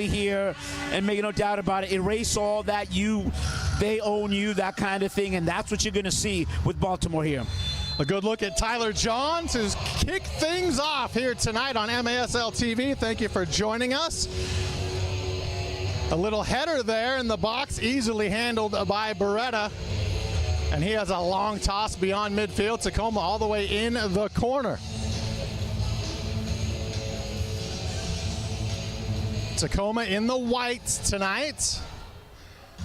here, and make no doubt about it, erase all that they own you, that kind of thing, and that's what you're going to see with Baltimore here. A good look at Tyler Johns, who's kicked things off here tonight on MASL TV. Thank you for joining us. A little header there in the box, easily handled by Beretta. And he has a long toss beyond midfield. Tacoma all the way in the corner. Tacoma in the whites tonight.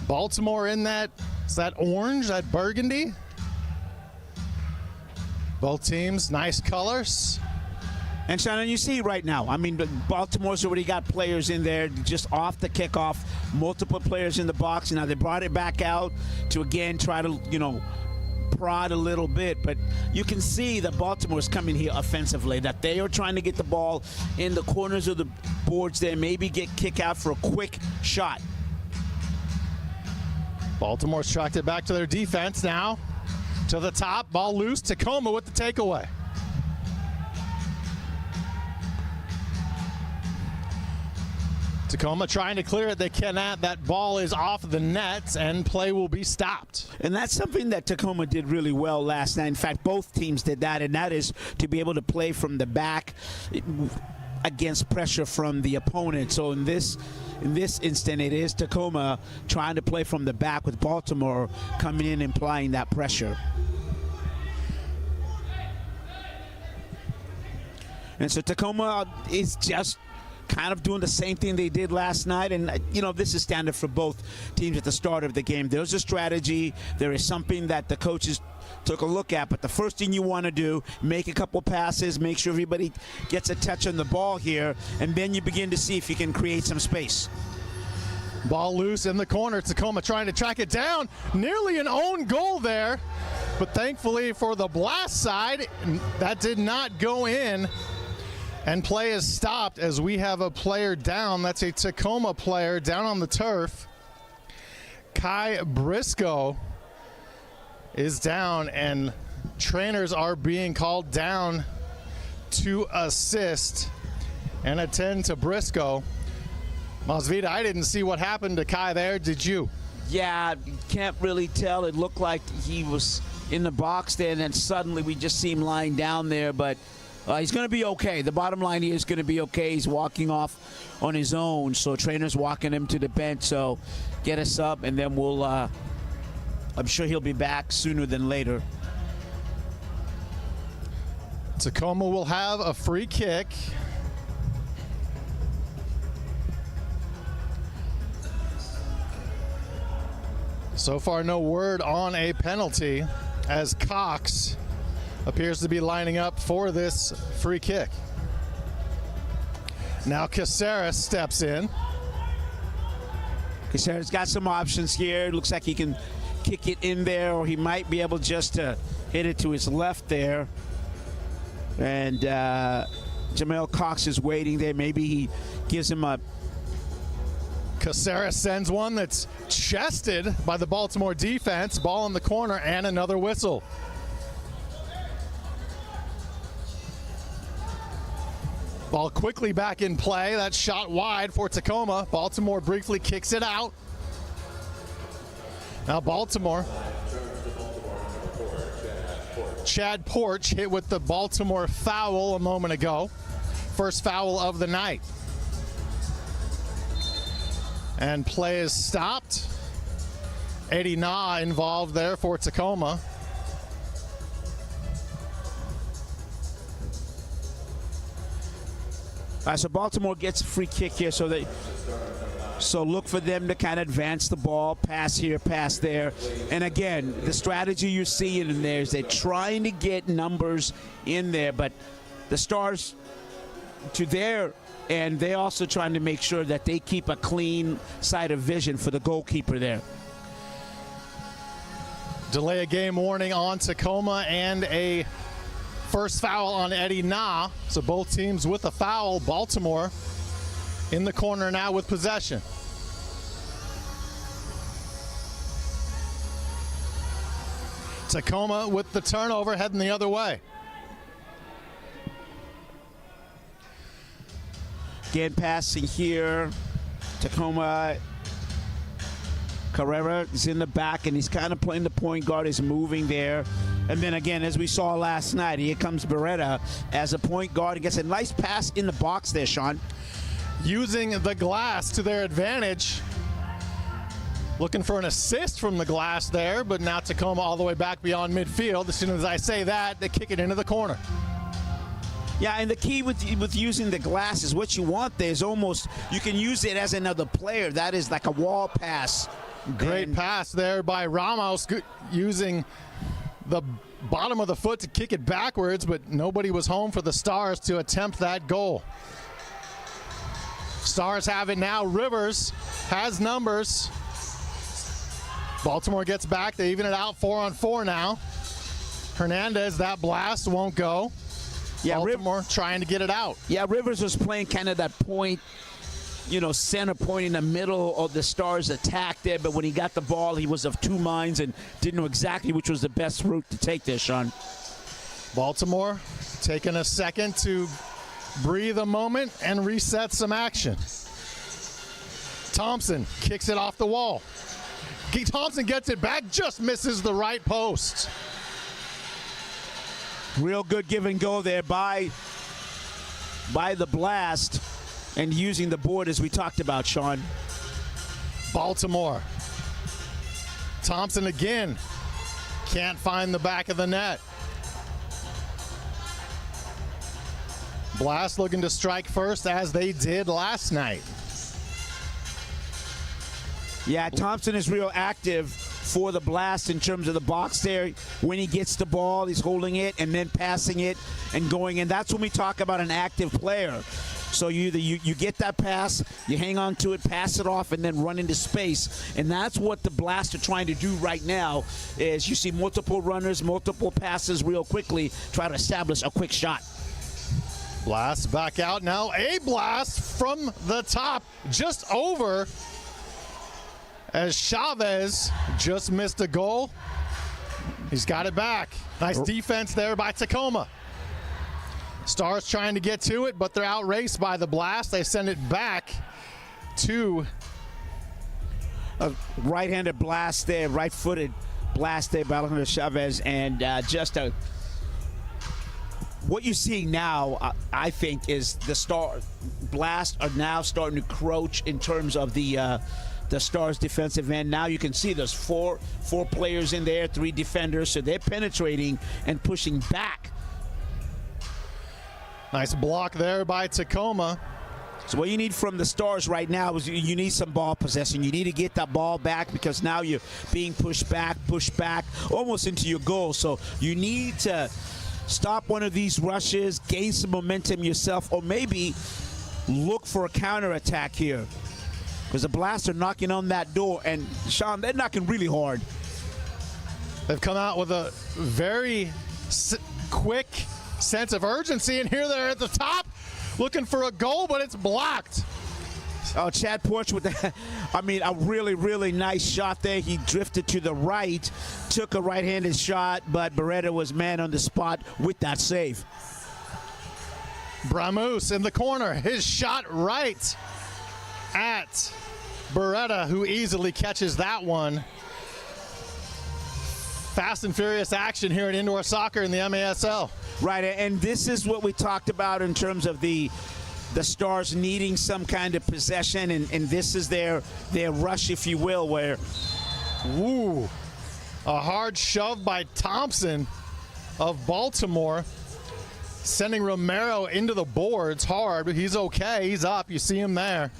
Baltimore in that, is that orange, that burgundy? Both teams, nice colors. And Shannon, you see right now, I mean, Baltimore's already got players in there just off the kickoff, multiple players in the box. Now they brought it back out to again try to, prod a little bit, but you can see that Baltimore's coming here offensively, that they are trying to get the ball in the corners of the boards there, maybe get kick out for a quick shot. Baltimore's tracked it back to their defense now. To the top, ball loose, Tacoma with the takeaway. Tacoma trying to clear it, they cannot. That ball is off the net and play will be stopped. And that's something that Tacoma did really well last night. In fact, both teams did that, and that is to be able to play from the back against pressure from the opponent. So in this instant, it is Tacoma trying to play from the back with Baltimore coming in and applying that pressure. And so Tacoma is just kind of doing the same thing they did last night. And, this is standard for both teams at the start of the game. There's a strategy. There is something that the coaches took a look at. But the first thing you want to do, make a couple passes, make sure everybody gets a touch on the ball here, and then you begin to see if you can create some space. Ball loose in the corner. Tacoma trying to track it down. Nearly an own goal there. But thankfully for the Blast side, that did not go in. And play is stopped as we have a player down. That's a Tacoma player down on the turf. Kai Briscoe is down, and trainers are being called down to assist and attend to Briscoe. Masvita, I didn't see what happened to Kai there. Did you? Yeah, can't really tell. It looked like he was in the box there, and then suddenly we just see him lying down there, but he's going to be okay. The bottom line, he is going to be okay. He's walking off on his own, so trainer's walking him to the bench. So get us up, and then we'll, I'm sure he'll be back sooner than later. Tacoma will have a free kick. So far, no word on a penalty as Cox appears to be lining up for this free kick. Now Caceres steps in. Caceres got some options here. Looks like he can kick it in there, or he might be able just to hit it to his left there. And Jamel Cox is waiting there. Maybe he gives him a... Caceres sends one that's chested by the Baltimore defense. Ball in the corner and another whistle. Ball quickly back in play. That shot wide for Tacoma. Baltimore briefly kicks it out. Now Baltimore. Chad Porch hit with the Baltimore foul a moment ago. First foul of the night. And play is stopped. Eddie Na involved there for Tacoma. So Baltimore gets a free kick here, so look for them to kind of advance the ball, pass here, pass there. And again, the strategy you're seeing in there is they're trying to get numbers in there, but the Stars, to their end, they're also trying to make sure that they keep a clean sight of vision for the goalkeeper there. Delay of game warning on Tacoma and a first foul on Eddie Na. So both teams with a foul. Baltimore in the corner now with possession. Tacoma with the turnover, heading the other way. Again, passing here. Tacoma Carrera is in the back, and he's kind of playing the point guard. He's moving there. And then again, as we saw last night, here comes Beretta as a point guard. He gets a nice pass in the box there, Sean. Using the glass to their advantage. Looking for an assist from the glass there, but now Tacoma all the way back beyond midfield. As soon as I say that, they kick it into the corner. Yeah, and the key with using the glass is what you want there is almost, you can use it as another player. That is like a wall pass. Great pass there by Ramos, using the bottom of the foot to kick it backwards, but nobody was home for the Stars to attempt that goal. Stars have it now. Rivers has numbers. Baltimore gets back. They even it out 4-on-4 now. Hernandez, that blast won't go. Yeah, Baltimore trying to get it out. Yeah, Rivers was playing kind of that point, you know, center point in the middle of the Stars' attack there, but when he got the ball, he was of two minds and didn't know exactly which was the best route to take there, Sean. Baltimore taking a second to breathe a moment and reset some action. Thompson kicks it off the wall. Thompson gets it back, just misses the right post. Real good give and go there by the Blast and using the board as we talked about, Sean. Baltimore. Thompson again. Can't find the back of the net. Blast looking to strike first as they did last night. Yeah, Thompson is real active for the Blast in terms of the box there. When he gets the ball, he's holding it and then passing it and going in. That's when we talk about an active player. So you get that pass, you hang on to it, pass it off, and then run into space. And that's what the Blast are trying to do right now is you see multiple runners, multiple passes real quickly, try to establish a quick shot. Blast back out now. A blast from the top, just over, as Chavez just missed a goal. He's got it back. Nice defense there by Tacoma. Stars trying to get to it, but they're outraced by the Blast. They send it back to a right-handed blast there, right-footed blast there by Alejandro Chavez, and what you see now, I think, is the Blast are now starting to crouch in terms of the Stars' defensive end. Now you can see there's four players in there, 3 defenders, so they're penetrating and pushing back. Nice block there by Tacoma. So what you need from the Stars right now is you need some ball possession. You need to get that ball back because now you're being pushed back, almost into your goal. So you need to stop one of these rushes, gain some momentum yourself, or maybe look for a counterattack here. Because the Blast are knocking on that door, and Sean, they're knocking really hard. They've come out with a very quick sense of urgency, and here they're at the top looking for a goal, but it's blocked. Oh, Chad Porch with that, I mean, a really, really nice shot there. He drifted to the right, took a right-handed shot, but Beretta was man on the spot with that save. Bramus in the corner, his shot right at Beretta, who easily catches that one. Fast and furious action here in indoor soccer in the MASL. Right, and this is what we talked about in terms of the Stars needing some kind of possession, and this is their rush, if you will, where ooh, a hard shove by Thompson of Baltimore, sending Romero into the boards hard. He's okay, he's up, you see him there.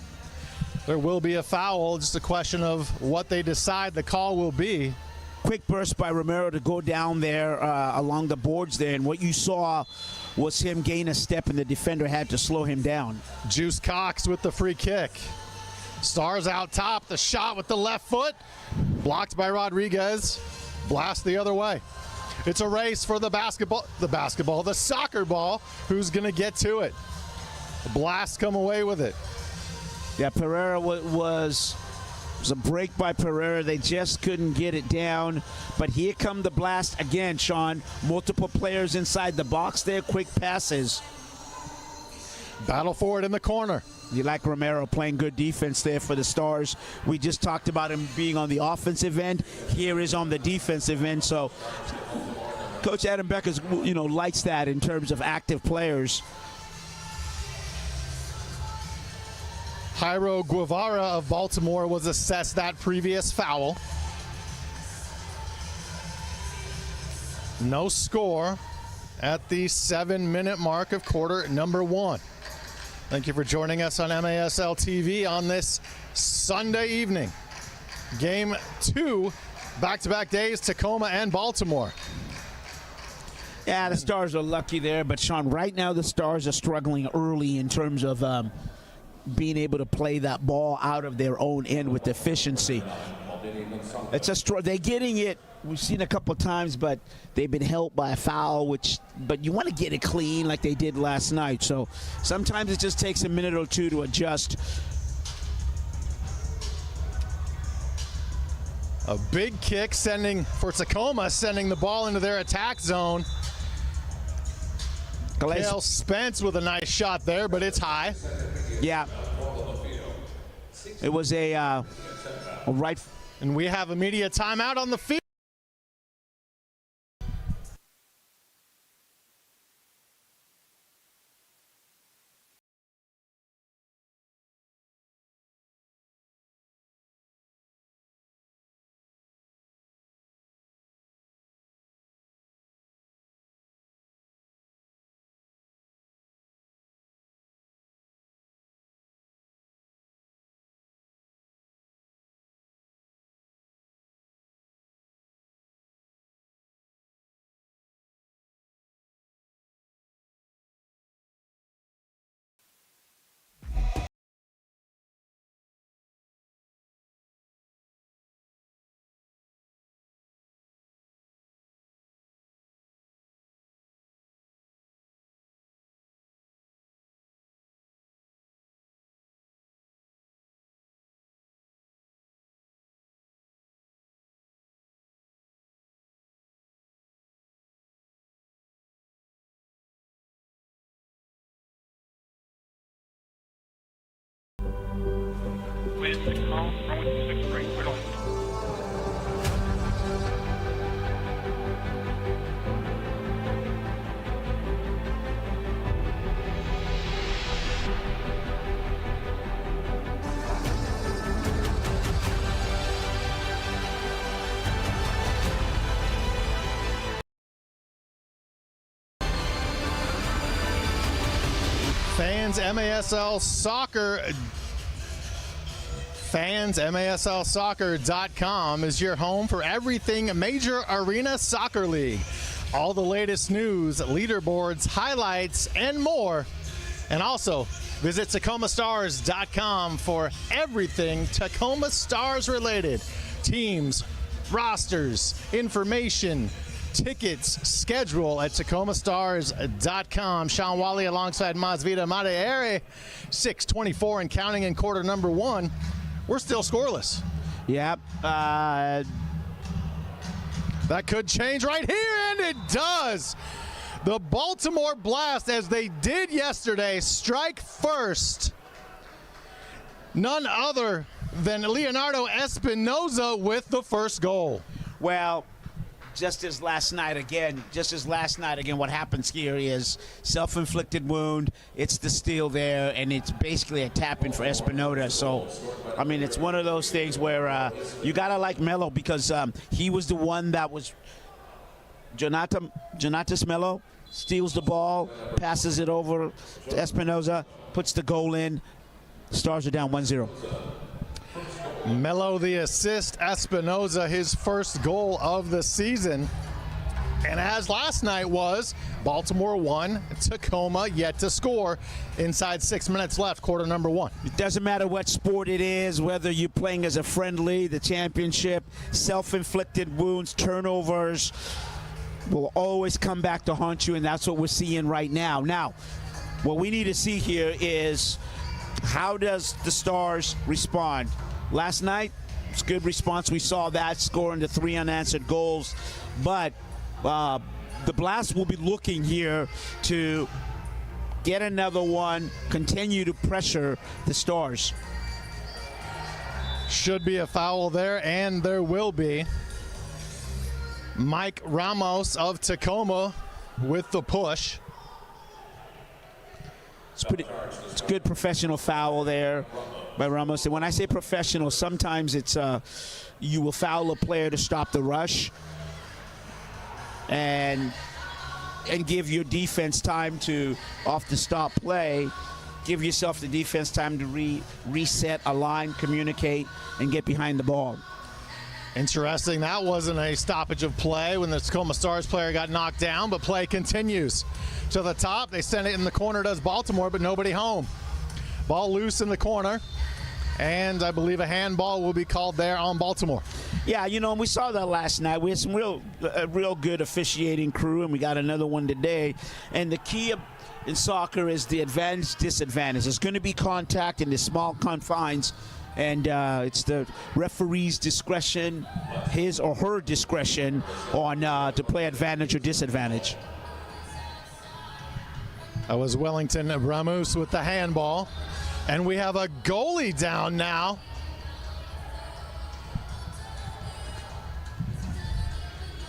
There will be a foul, just a question of what they decide the call will be. Quick burst by Romero to go down there along the boards there, and what you saw was him gain a step, and the defender had to slow him down. Juice Cox with the free kick. Stars out top, the shot with the left foot, blocked by Rodriguez. Blast the other way. It's a race for the soccer ball. Who's gonna get to it? The Blast come away with it. Yeah, Pereira was a break by Pereira. They just couldn't get it down. But here come the Blast again, Sean. Multiple players inside the box there, quick passes. Battle for it in the corner. You like Romero playing good defense there for the Stars. We just talked about him being on the offensive end. Here is on the defensive end. So Coach Adam Becker's, likes that in terms of active players. Jairo Guevara of Baltimore was assessed that previous foul. No score at the 7-minute mark of quarter number 1. Thank you for joining us on MASL TV on this Sunday evening. Game 2, back-to-back days, Tacoma and Baltimore. Yeah, the Stars are lucky there, but Sean, right now the Stars are struggling early in terms of being able to play that ball out of their own end with efficiency. They're getting it. We've seen a couple of times, but they've been helped by a foul, but you want to get it clean like they did last night. So sometimes it just takes a minute or two to adjust. A big kick for Tacoma, sending the ball into their attack zone. Kale Spence with a nice shot there, but it's high. Yeah. It was a right. And we have immediate timeout on the field. MASLsoccer.com is your home for everything Major Arena Soccer League. All the latest news, leaderboards, highlights, and more. And also, visit TacomaStars.com for everything Tacoma Stars related. Teams, rosters, information, tickets, schedule at TacomaStars.com. Sean Wally alongside Masvita Madeire. 6:24 and counting in quarter number 1. We're still scoreless. Yep. That could change right here, and it does. The Baltimore Blast, as they did yesterday, strike first. None other than Leonardo Espinoza with the first goal. Well, just as last night again, what happens here is self-inflicted wound. It's the steal there, and it's basically a tap-in for Espinoza. So, I mean, it's one of those things where you got to like Melo, because he was the one that was Jonatas Melo steals the ball, passes it over to Espinoza, puts the goal in. Stars are down 1-0. Melo the assist, Espinoza his first goal of the season. And as last night was, Baltimore 1, Tacoma yet to score inside 6 minutes left, quarter number 1. It doesn't matter what sport it is, whether you're playing as a friendly, the championship, self-inflicted wounds, turnovers will always come back to haunt you, and that's what we're seeing right now. Now, what we need to see here is how does the Stars respond? Last night, it's a good response. We saw that, scoring the 3 unanswered goals. But the Blast will be looking here to get another one, continue to pressure the Stars. Should be a foul there, and there will be. Mike Ramos of Tacoma with the push. It's a good professional foul there by Ramos. And when I say professional, sometimes it's you will foul a player to stop the rush and give your defense time to, off the stop play, give yourself the defense time to reset, align, communicate, and get behind the ball. Interesting, that wasn't a stoppage of play when the Tacoma Stars player got knocked down, but play continues. To the top, they send it in the corner, does Baltimore, but nobody home. Ball loose in the corner, and I believe a handball will be called there on Baltimore. Yeah, you know, we saw that last night. We had some real good officiating crew, and we got another one today. And the key in soccer is the advantage, disadvantage. There's going to be contact in the small confines, and it's the referee's discretion, his or her discretion, on to play advantage or disadvantage. That was Wellington Ramos with the handball. And we have a goalie down now.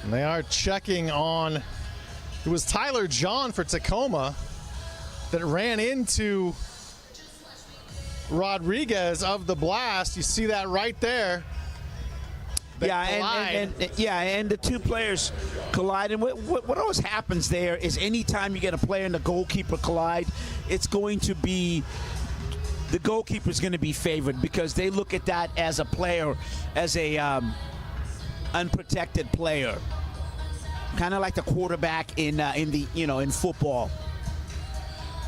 And they are checking on, it was Tyler John for Tacoma that ran into Rodriguez of the Blast. You see that right there. Yeah, and the two players collide. And what always happens there is anytime you get a player and the goalkeeper collide, it's going to be, the goalkeeper's going to be favored because they look at that as a player, as a unprotected player, kind of like the quarterback in football.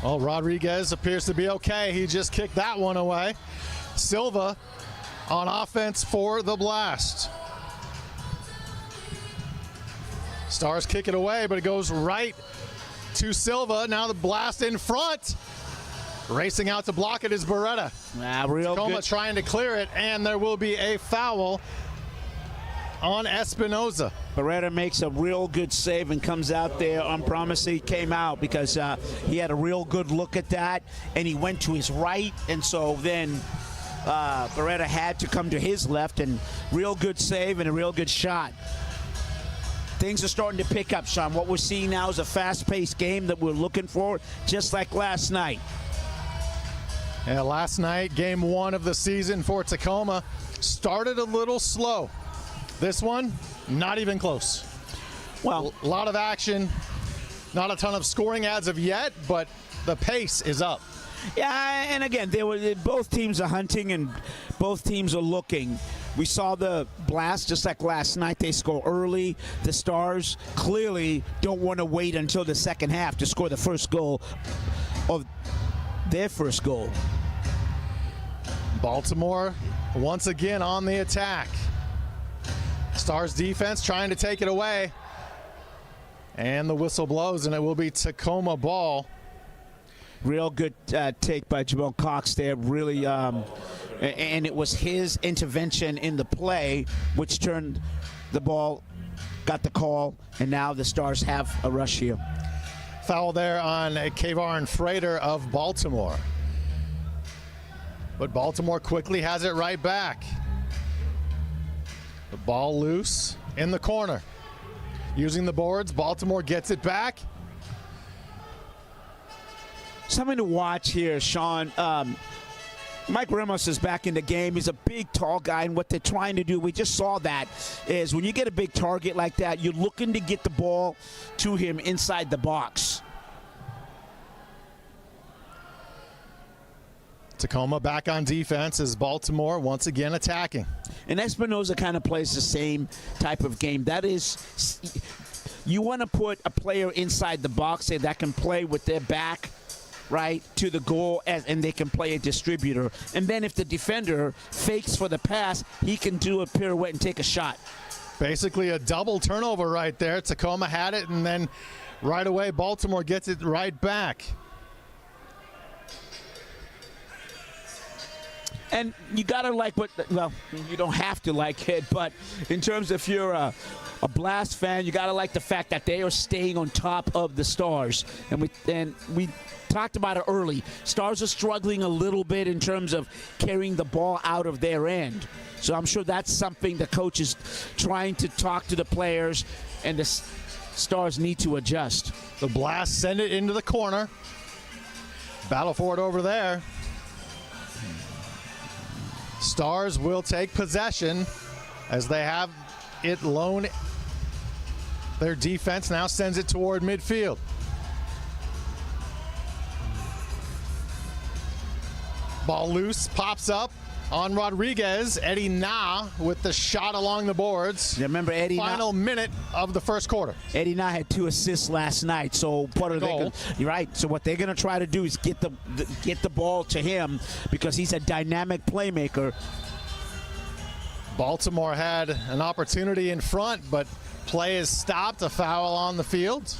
Well, Rodriguez appears to be okay. He just kicked that one away. Silva on offense for the Blast. Stars kick it away, but it goes right to Silva. Now the Blast in front. Racing out to block it is Beretta. Tacoma trying to clear it, and there will be a foul on Espinoza. Beretta makes a real good save and comes out there unpromised. He came out because he had a real good look at that, and he went to his right, and so then Beretta had to come to his left, and real good save and a real good shot. Things are starting to pick up, Sean. What we're seeing now is a fast-paced game that we're looking for, just like last night. Yeah, last night, game one of the season for Tacoma started a little slow. This one, not even close. Well, a lot of action, not a ton of scoring as of yet, but the pace is up. Yeah, and again, both teams are hunting and both teams are looking. We saw the Blast, just like last night, they score early. The Stars clearly don't want to wait until the second half to score the first goal of their first goal. Baltimore once again on the attack. Stars defense trying to take it away. And the whistle blows, and it will be Tacoma ball. Real good take by Jamal Cox there, really, and it was his intervention in the play which turned the ball, got the call, and now the Stars have a rush here. Foul there on Kayvon Frater of Baltimore. But Baltimore quickly has it right back. The ball loose in the corner. Using the boards, Baltimore gets it back. Something to watch here, Sean. Mike Ramos is back in the game. He's a big, tall guy, and what they're trying to do, we just saw that, is when you get a big target like that, you're looking to get the ball to him inside the box. Tacoma back on defense as Baltimore once again attacking. And Espinoza kind of plays the same type of game. That is, you want to put a player inside the box that can play with their back right to the goal, and they can play a distributor. And then if the defender fakes for the pass, he can do a pirouette and take a shot. Basically a double turnover right there. Tacoma had it, and then right away Baltimore gets it right back. And you got to like what, well, you don't have to like it, but in terms of if you're a Blast fan, you got to like the fact that they are staying on top of the Stars. And we talked about it early. Stars are struggling a little bit in terms of carrying the ball out of their end. So I'm sure that's something the coach is trying to talk to the players, and the Stars need to adjust. The Blast send it into the corner. Battle for it over there. Stars will take possession as they have it lone. Their defense now sends it toward midfield. Ball loose, pops up on Rodriguez. Eddie Na with the shot along the boards. Yeah, remember Eddie Na? Final minute of the first quarter. Eddie Na had 2 assists last night, so you're right. So what they're going to try to do is get the ball to him because he's a dynamic playmaker. Baltimore had an opportunity in front, but play is stopped. A foul on the field.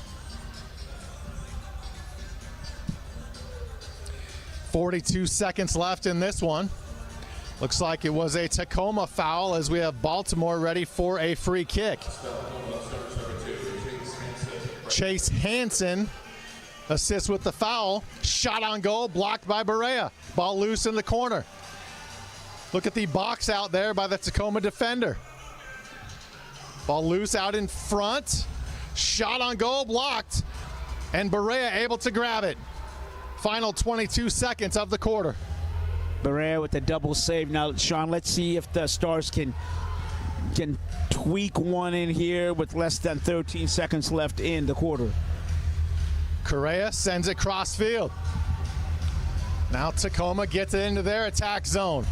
42 seconds left in this one. Looks like it was a Tacoma foul as we have Baltimore ready for a free kick. Chase Hansen assists with the foul. Shot on goal, blocked by Barea. Ball loose in the corner. Look at the box out there by the Tacoma defender. Ball loose out in front. Shot on goal, blocked. And Barea able to grab it. Final 22 seconds of the quarter. Barea with the double save. Now, Sean, let's see if the Stars can tweak one in here with less than 13 seconds left in the quarter. Correa sends it cross field. Now Tacoma gets it into their attack zone.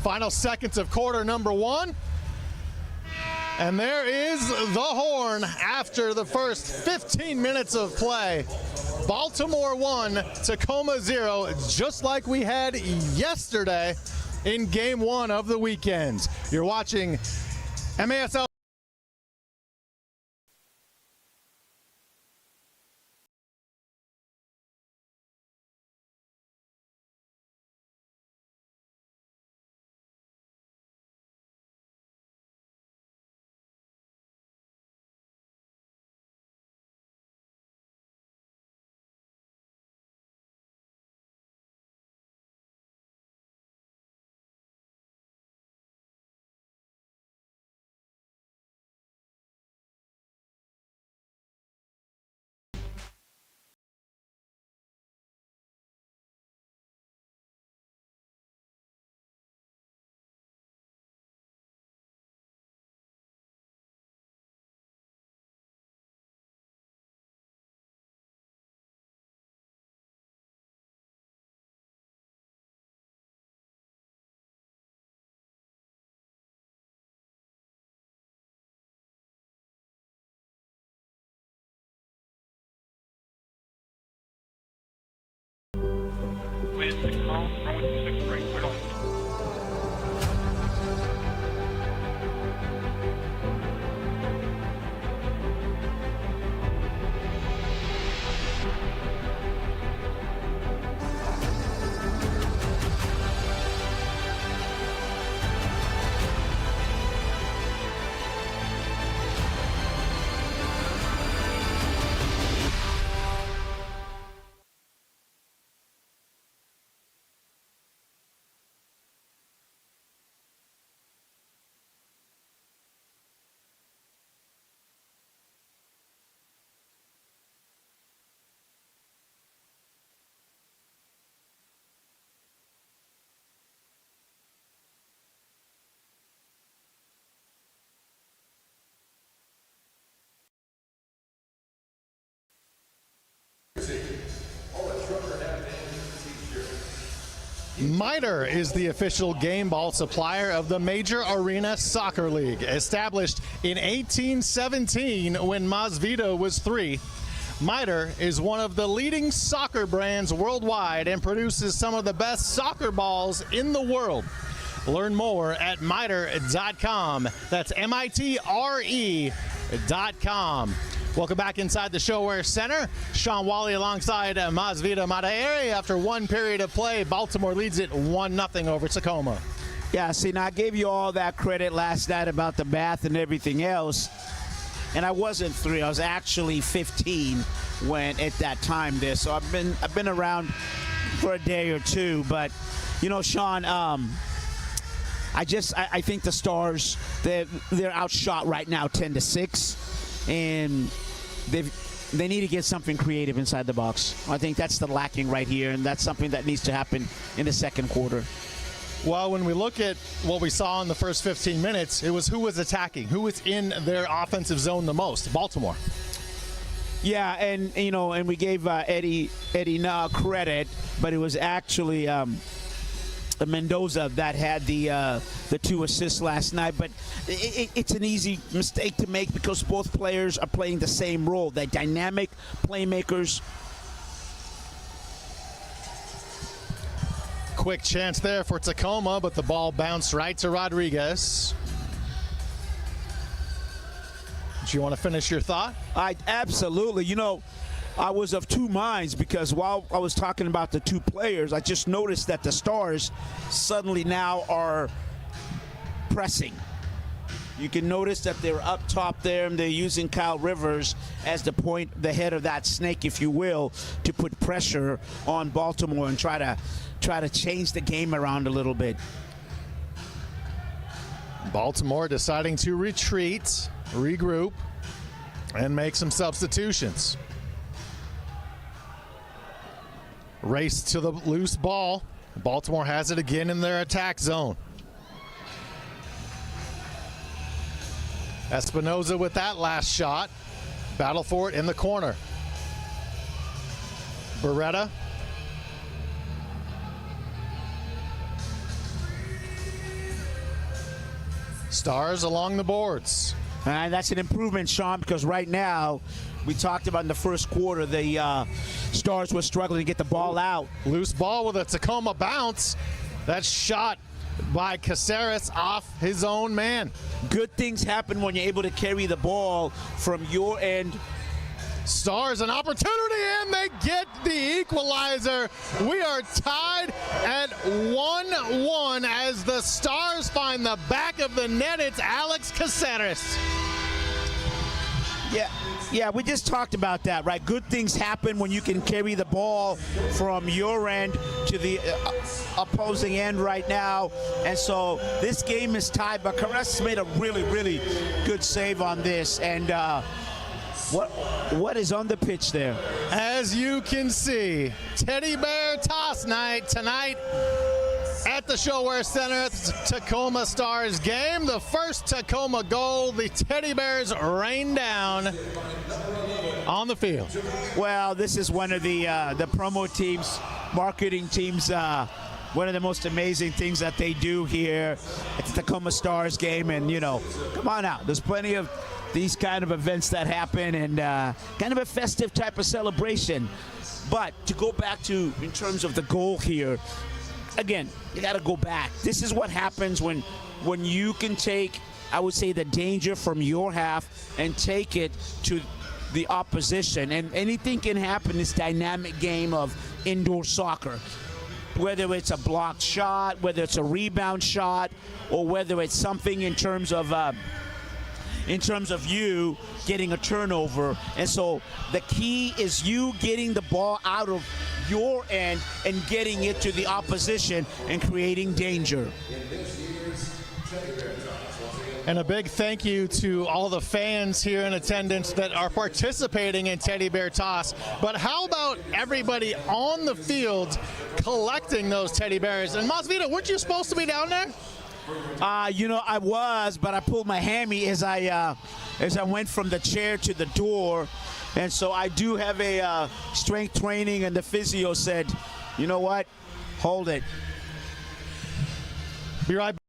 Final seconds of quarter number 1. And there is the horn after the first 15 minutes of play. Baltimore 1, Tacoma 0, just like we had yesterday in game 1 of the weekend. You're watching MASL. MITRE is the official game ball supplier of the Major Arena Soccer League. Established in 1817 when Masvidal was 3, MITRE is one of the leading soccer brands worldwide and produces some of the best soccer balls in the world. Learn more at mitre.com. That's MITRE.com. Welcome back inside the ShoWare Center. Sean Wally alongside Masvidal Madaere. After one period of play, Baltimore leads it 1-0 over Tacoma. Yeah, see, now I gave you all that credit last night about the math and everything else, and I wasn't 3. I was actually 15 when at that time there. So I've been around for a day or two, but you know, Sean, I think the Stars, they're outshot right now 10-6, and they need to get something creative inside the box. I think that's the lacking right here, and that's something that needs to happen in the second quarter. Well, when we look at what we saw in the first 15 minutes, it was who was attacking, who was in their offensive zone the most. Baltimore. Yeah, and you know, and we gave Eddie credit, but it was actually Mendoza that had the 2 assists last night. But it's an easy mistake to make because both players are playing the same role. They're dynamic playmakers. Quick chance there for Tacoma, but the ball bounced right to Rodriguez. Do you want to finish your thought? Absolutely. You know, I was of two minds because while I was talking about the 2 players, I just noticed that the Stars suddenly now are pressing. You can notice that they're up top there, and they're using Kyle Rivers as the head of that snake, if you will, to put pressure on Baltimore and try to change the game around a little bit. Baltimore deciding to retreat, regroup, and make some substitutions. Race to the loose ball. Baltimore has it again in their attack zone. Espinoza with that last shot. Battle for it in the corner. Beretta. Stars along the boards. And that's an improvement, Sean, because right now, we talked about in the first quarter, the Stars were struggling to get the ball out. Loose ball with a Tacoma bounce. That shot by Caceres off his own man. Good things happen when you're able to carry the ball from your end. Stars an opportunity, and they get the equalizer. We are tied at 1-1 as the Stars find the back of the net. It's Alex Caceres. Yeah, we just talked about that, right? Good things happen when you can carry the ball from your end to the opposing end right now. And so this game is tied, but Caceres made a really, really good save on this. And what is on the pitch there? As you can see, Teddy Bear Toss Night tonight at the ShoWare Center at the Tacoma Stars game. The first Tacoma goal, the Teddy Bears rain down on the field. Well, this is one of the promo teams, marketing teams, one of the most amazing things that they do here at the Tacoma Stars game. And, you know, come on out. There's plenty of these kind of events that happen, and kind of a festive type of celebration. But to go back to, in terms of the goal here, again, you got to go back. This is what happens when you can take, I would say, the danger from your half and take it to the opposition. And anything can happen in this dynamic game of indoor soccer. Whether it's a blocked shot, whether it's a rebound shot, or whether it's something in terms of you getting a turnover. And so the key is you getting the ball out of your end and getting it to the opposition and creating danger. And a big thank you to all the fans here in attendance that are participating in Teddy Bear Toss. But how about everybody on the field collecting those teddy bears? And Masvidal, weren't you supposed to be down there? You know, I was, but I pulled my hammy as I went from the chair to the door. And so I do have a strength training, and the physio said, you know what, hold it. Be right back.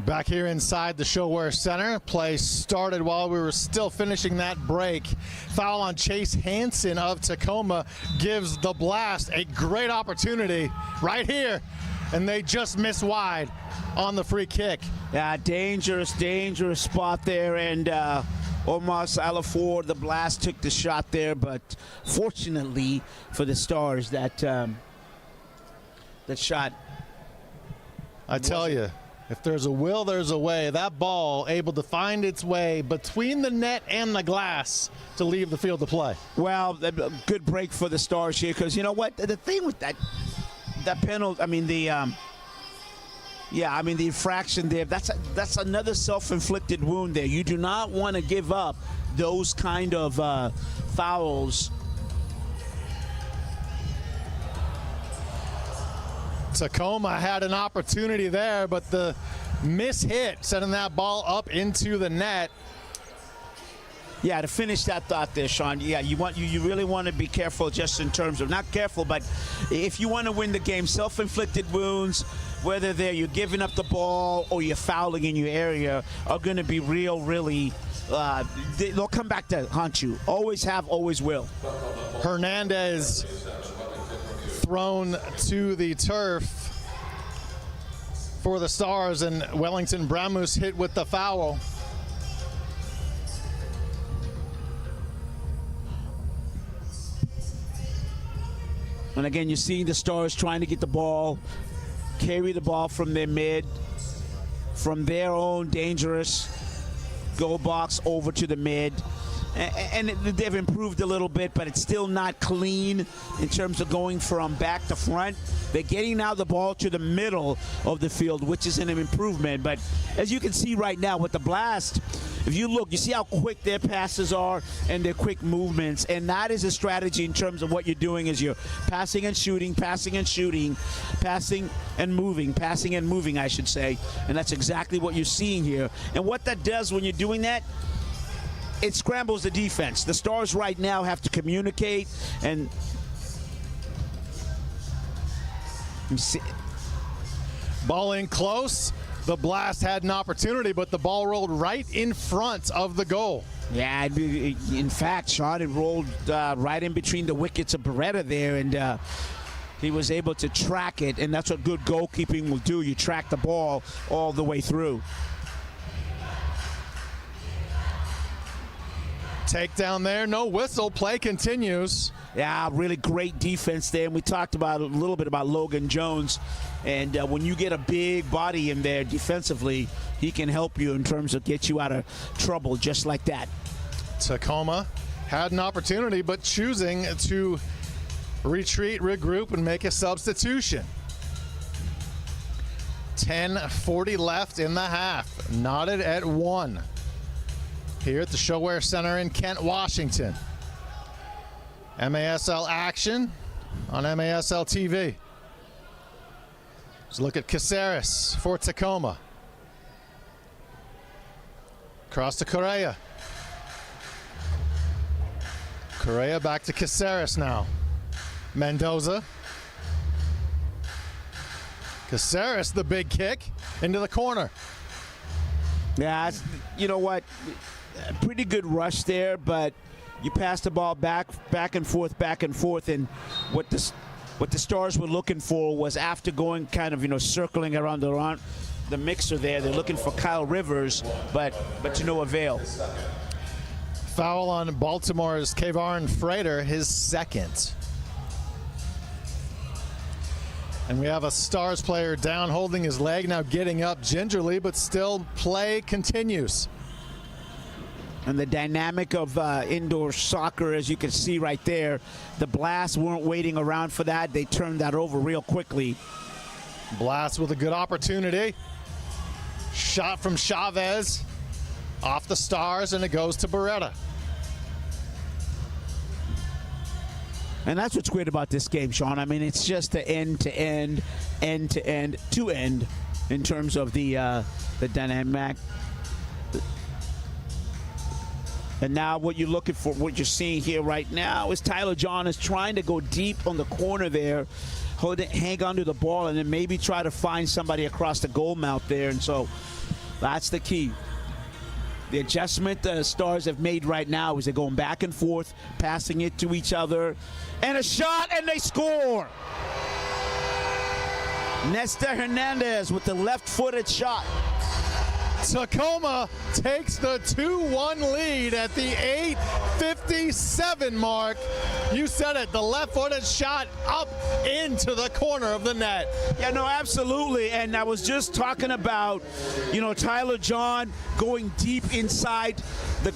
Back here inside the ShoWare Center, play started while we were still finishing that break. Foul on Chase Hansen of Tacoma gives the Blast a great opportunity right here, and they just miss wide on the free kick. Yeah, dangerous spot there, and almost Alafor, the Blast took the shot there, but fortunately for the Stars, that shot. I tell you, if there's a will, there's a way. That ball able to find its way between the net and the glass to leave the field of play. Well, a good break for the Stars here, because you know what? The thing with that penalty, I mean, the infraction there, that's another self-inflicted wound there. You do not want to give up those kind of fouls. Tacoma had an opportunity there, but the mishit sending that ball up into the net. Yeah, to finish that thought there, Sean. Yeah, you really want to be careful, just in terms of, not careful, but if you want to win the game, self-inflicted wounds, whether you're giving up the ball or you're fouling in your area, are going to be really. They'll come back to haunt you. Always have, always will. Hernandez thrown to the turf for the Stars, and Wellington Bramus hit with the foul. And again, you're seeing the Stars trying to get the ball, carry the ball from their mid, from their own dangerous goal box over to the mid. And they've improved a little bit, but it's still not clean in terms of going from back to front. They're getting now the ball to the middle of the field, which is an improvement. But as you can see right now with the Blast, if you look, you see how quick their passes are and their quick movements. And that is a strategy in terms of what you're doing, is you're passing and shooting, passing and shooting, passing and moving, I should say. And that's exactly what you're seeing here. And what that does when you're doing that, it scrambles the defense. The Stars right now have to communicate and ball in close. The Blast had an opportunity, but the ball rolled right in front of the goal. Yeah, in fact, Sean, it rolled right in between the wickets of Beretta there, and he was able to track it, and that's what good goalkeeping will do. You track the ball all the way through. Takedown there, no whistle, play continues. Yeah, really great defense there. And we talked about a little bit about Logan Jones. And when you get a big body in there defensively, he can help you in terms of get you out of trouble just like that. Tacoma had an opportunity, but choosing to retreat, regroup, and make a substitution. 10:40 left in the half. Knotted at 1. Here at the ShoWare Center in Kent, Washington. MASL action on MASL TV. Let's look at Caceres for Tacoma. Cross to Correa. Correa back to Caceres now. Mendoza. Caceres, the big kick into the corner. Yeah, you know what? Pretty good rush there, but you pass the ball back and forth, and what the Stars were looking for was, after going kind of, circling around the mixer there, they're looking for Kyle Rivers, but to no avail. Foul on Baltimore's Kayvon Frater, his second. And we have a Stars player down, holding his leg, now getting up gingerly, but still play continues. And the dynamic of indoor soccer, as you can see right there, the Blast weren't waiting around for that. They turned that over real quickly. Blast with a good opportunity. Shot from Chavez off the Stars, and it goes to Beretta. And that's what's great about this game, Sean. I mean, it's just the end-to-end in terms of the dynamic. And now what you're looking for, what you're seeing here right now, is Tyler John is trying to go deep on the corner there, hang on to the ball, and then maybe try to find somebody across the goal mouth there. And so That's the key. The adjustment the Stars have made right now is they're going back and forth, passing it to each other. And a shot, and they score! Nestor Hernandez with the left-footed shot. Tacoma takes the 2-1 lead at the 8:57 mark. You said it, the left-footed shot up into the corner of the net. Yeah, no, absolutely. And I was just talking about, you know, Tyler John going deep inside the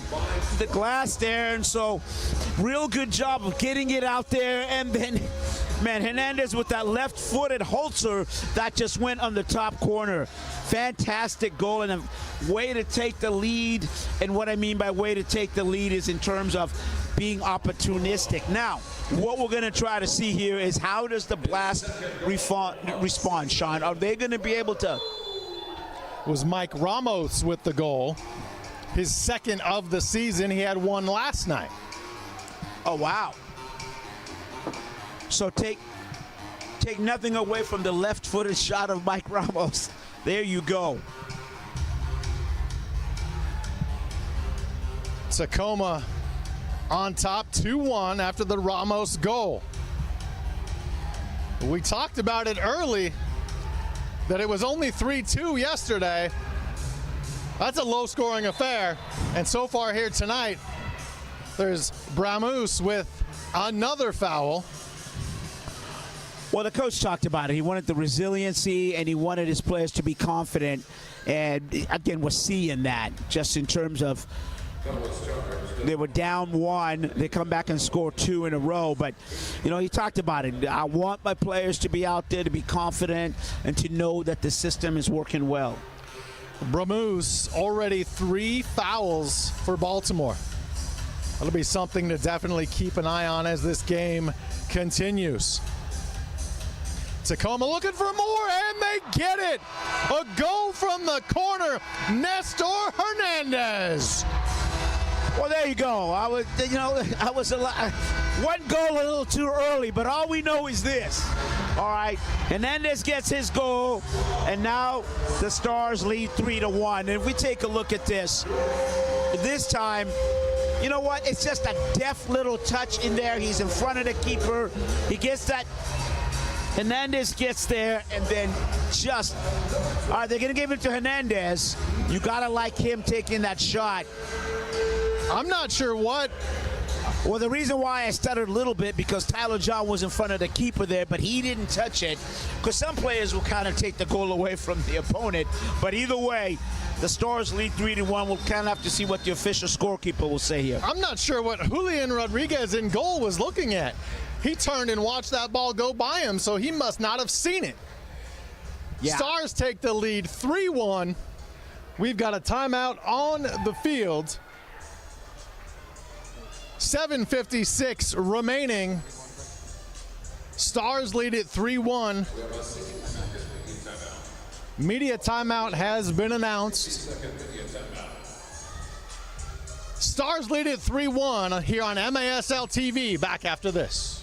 glass there. And so, real good job of getting it out there. And then, man, Hernandez with that left-footed Holzer that just went on the top corner. Fantastic goal and a way to take the lead. And what I mean by way to take the lead is in terms of being opportunistic. Now, what we're going to try to see here is how does the Blast respond, Sean? Are they going to be able to? It was Mike Ramos with the goal. His second of the season. He had one last night. Oh, wow. So take nothing away from the left-footed shot of Mike Ramos. There you go. Tacoma on top 2-1 after the Ramos goal. We talked about it early that it was only 3-2 yesterday. That's a low-scoring affair. And so far here tonight, there's Bramus with another foul. Well, the coach talked about it. He wanted the resiliency, and he wanted his players to be confident. And, again, we're seeing that just in terms of they were down 1. They come back and score 2 in a row. But, you know, he talked about it. I want my players to be out there, to be confident, and to know that the system is working well. Bramus already 3 fouls for Baltimore. That'll be something to definitely keep an eye on as this game continues. Tacoma looking for more, and they get it. A goal from the corner, Nestor Hernandez. Well, there you go. I was one goal a little too early, but all we know is this. All right, Hernandez gets his goal, and now the Stars lead 3-1. And if we take a look at this time, you know what? It's just a deft little touch in there. He's in front of the keeper. He gets that. Hernandez gets there, and then just, all right, they're going to give it to Hernandez. You got to like him taking that shot. I'm not sure what. Well, the reason why I stuttered a little bit because Tyler John was in front of the keeper there, but he didn't touch it. Because some players will kind of take the goal away from the opponent. But either way, the Stars lead 3-1. We'll kind of have to see what the official scorekeeper will say here. I'm not sure what Julian Rodriguez in goal was looking at. He turned and watched that ball go by him, so he must not have seen it. Yeah. Stars take the lead 3-1. We've got a timeout on the field. 7:56 remaining. Stars lead it 3-1. Media timeout has been announced. Stars lead it 3-1 here on MASL TV. Back after this.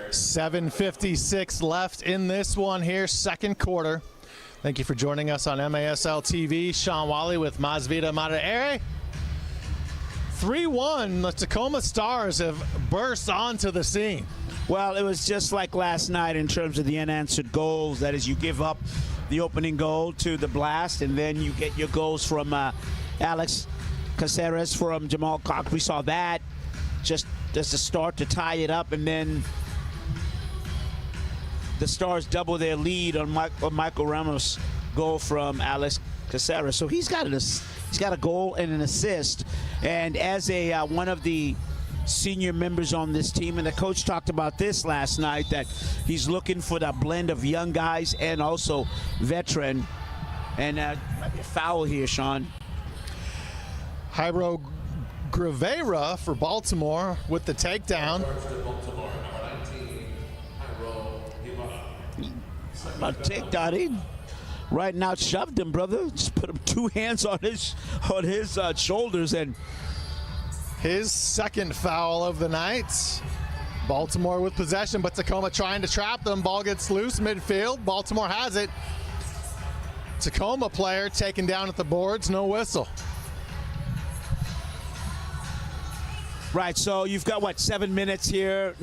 $7:56 left in this one here, second quarter. Thank you for joining us on MASL TV. Sean Wally with Masvida Madre. 3-1, the Tacoma Stars have burst onto the scene. Well, it was just like last night in terms of the unanswered goals. That is, you give up the opening goal to the Blast, and then you get your goals from Alex Caceres, from Jamal Cox. We saw that just as a start to tie it up, and then the Stars double their lead on Michael Ramos' goal from Alex Caceres. So he's got a goal and an assist. And as one of the senior members on this team, and the coach talked about this last night, that he's looking for that blend of young guys and also veteran. And might be a foul here, Sean. Jairo Grivera for Baltimore with the takedown. About takedown, he right now shoved him, brother. Just put him two hands on his shoulders, and his second foul of the night. Baltimore with possession, but Tacoma trying to trap them. Ball gets loose midfield. Baltimore has it. Tacoma player taken down at the boards, no whistle. Right, so you've got, what, 7 minutes here?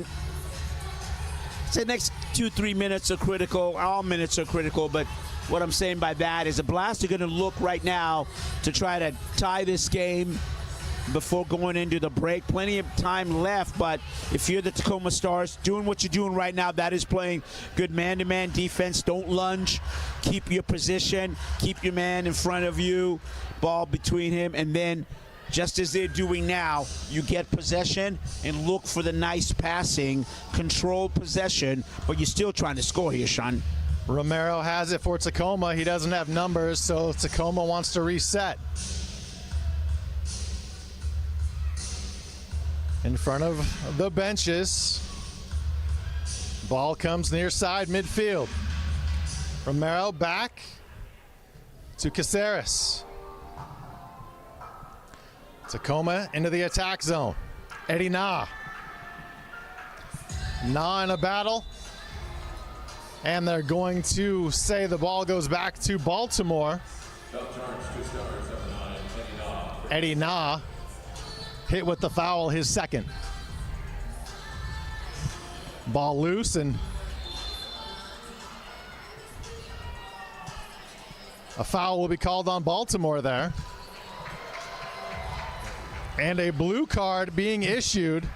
Say next 2-3 minutes are critical. All minutes are critical, but what I'm saying by that is the Blast are going to look right now to try to tie this game before going into the break. Plenty of time left, but if you're the Tacoma Stars, doing what you're doing right now, that is playing good man-to-man defense. Don't lunge. Keep your position. Keep your man in front of you. Ball between him, and then just as they're doing now, you get possession and look for the nice passing, control possession, but you're still trying to score here, Sean. Romero has it for Tacoma. He doesn't have numbers, so Tacoma wants to reset. In front of the benches. Ball comes near side midfield. Romero back to Caceres. Tacoma into the attack zone. Eddie Na. Na in a battle. And they're going to say the ball goes back to Baltimore. Eddie Na hit with the foul, his second. Ball loose, and a foul will be called on Baltimore there. And a blue card being issued.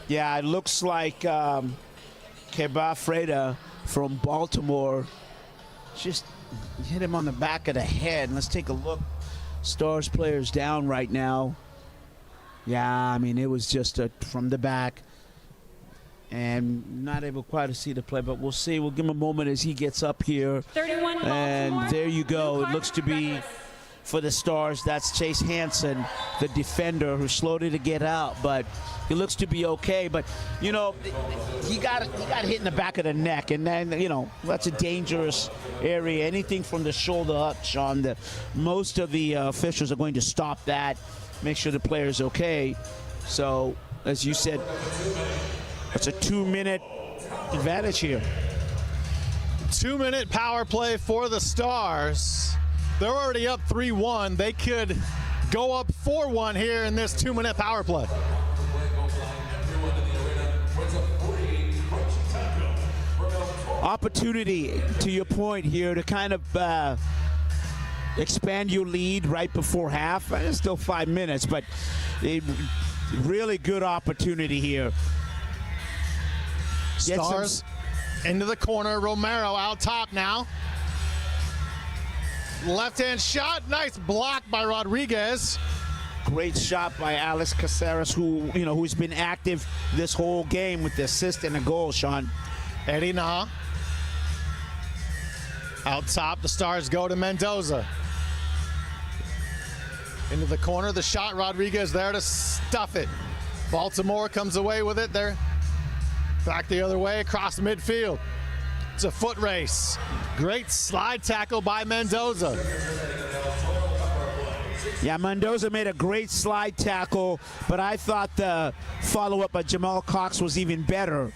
Yeah, it looks like Keba Freda from Baltimore just hit him on the back of the head. Let's take a look. Stars players down right now. Yeah, I mean, it was just from the back. And not able quite to see the play, but we'll see. We'll give him a moment as he gets up here. 31 and there you go. It looks to be for the Stars. That's Chase Hansen, the defender, who slowed it to get out, but he looks to be okay. But, you know, he got hit in the back of the neck, and then, you know, that's a dangerous area. Anything from the shoulder up, Sean, most of the officials are going to stop that, make sure the player's okay. So, as you said, it's a 2-minute advantage here. 2-minute power play for the Stars. They're already up 3-1. They could go up 4-1 here in this 2-minute power play. Opportunity, to your point here, to kind of expand your lead right before half. It's still 5 minutes, but a really good opportunity here. Stars into the corner. Romero out top now. Left-hand shot. Nice block by Rodriguez. Great shot by Alex Caceres, who's been active this whole game with the assist and a goal, Sean. Eddie Na. Out top, the Stars go to Mendoza. Into the corner, the shot. Rodriguez there to stuff it. Baltimore comes away with it. They're back the other way across midfield. It's a foot race. Great slide tackle by Mendoza. Yeah, Mendoza made a great slide tackle, but I thought the follow-up by Jamal Cox was even better.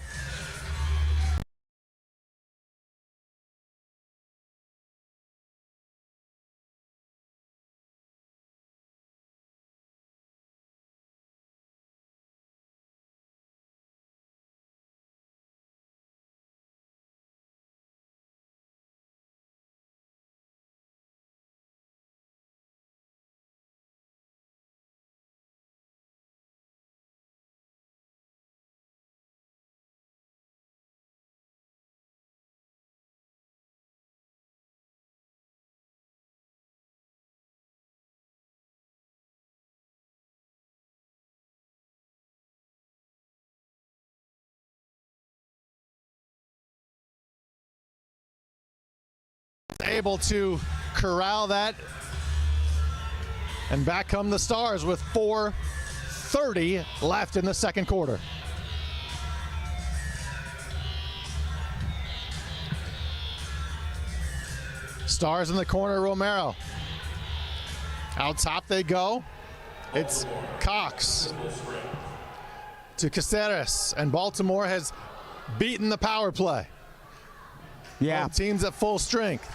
able to corral that. And back come the Stars with 4:30 left in the second quarter. Stars in the corner, Romero. Out top they go. It's Cox to Caceres, and Baltimore has beaten the power play. Yeah. Both teams at full strength.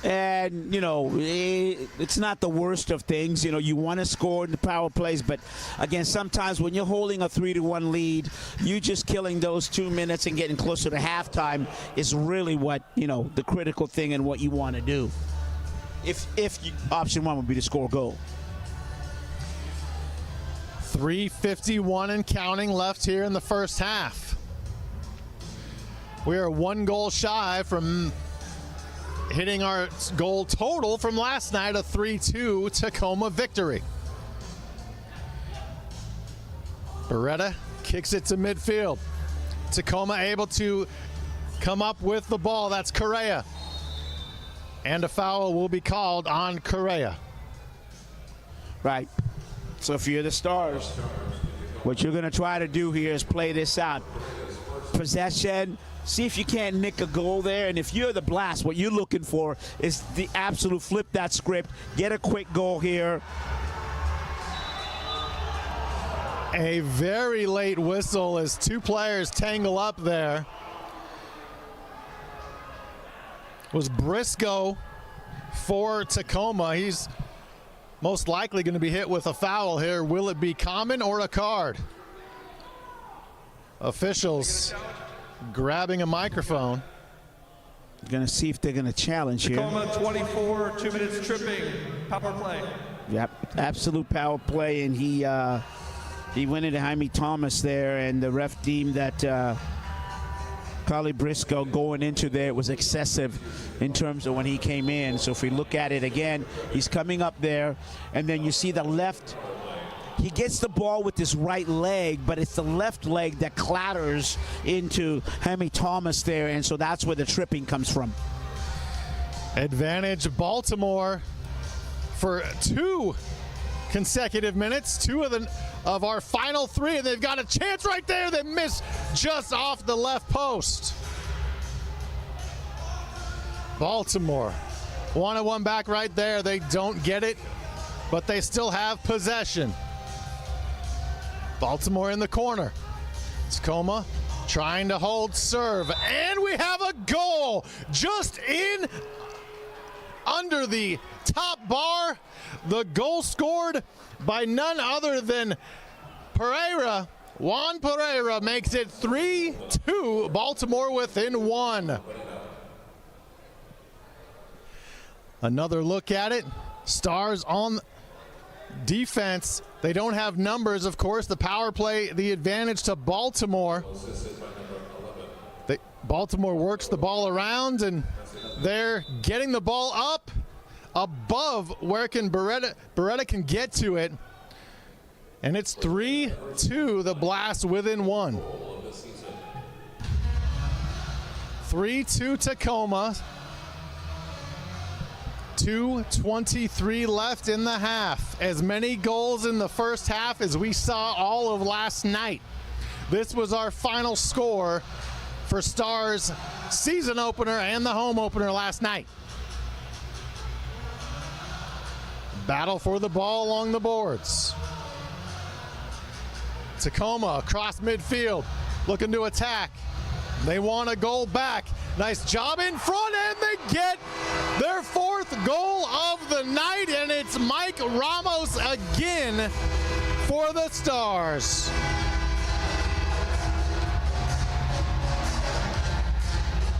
And, you know, it's not the worst of things. You know, you want to score in the power plays, but, again, sometimes when you're holding a 3-1 lead, you just killing those 2 minutes and getting closer to halftime is really what, you know, the critical thing and what you want to do. If option one would be to score a goal. 3:51 and counting left here in the first half. We are 1 goal shy from hitting our goal total from last night, a 3-2 Tacoma victory. Beretta kicks it to midfield. Tacoma able to come up with the ball. That's Correa. And a foul will be called on Correa. Right. So if you're the Stars, what you're going to try to do here is play this out. Possession. See if you can't nick a goal there. And if you're the Blast, what you're looking for is the absolute flip that script, get a quick goal here. A very late whistle as 2 players tangle up there. Was Briscoe for Tacoma. He's most likely going to be hit with a foul here. Will it be common or a card? Officials grabbing a microphone. Going to see if they're going to challenge here. Tacoma 24, 2 minutes tripping, power play. Yep, absolute power play, and he went into Jaime Thomas there, and the ref deemed that Carly Briscoe going into there was excessive in terms of when he came in. So if we look at it again, he's coming up there, and then you see the left. He gets the ball with his right leg, but it's the left leg that clatters into Jaime Thomas there, and so that's where the tripping comes from. Advantage Baltimore for 2 consecutive minutes, 2 of our final 3, and they've got a chance right there. They miss just off the left post. Baltimore, 1-1 back right there. They don't get it, but they still have possession. Baltimore in the corner. Tacoma trying to hold serve, and we have a goal just in under the top bar. The goal scored by none other than Pereira. Juan Pereira makes it 3-2, Baltimore within 1. Another look at it. Stars on defense. They don't have numbers, of course. The power play, the advantage to Baltimore. Baltimore works the ball around, and they're getting the ball up above where Beretta can get to it. And it's 3-2, the Blast within 1. 3-2 Tacoma. 2:23 left in the half. As many goals in the first half as we saw all of last night. This was our final score for Stars season opener and the home opener last night. Battle for the ball along the boards. Tacoma across midfield, looking to attack. They want a goal back. Nice job in front, and they get their 4th goal of the night, and it's Mike Ramos again for the Stars.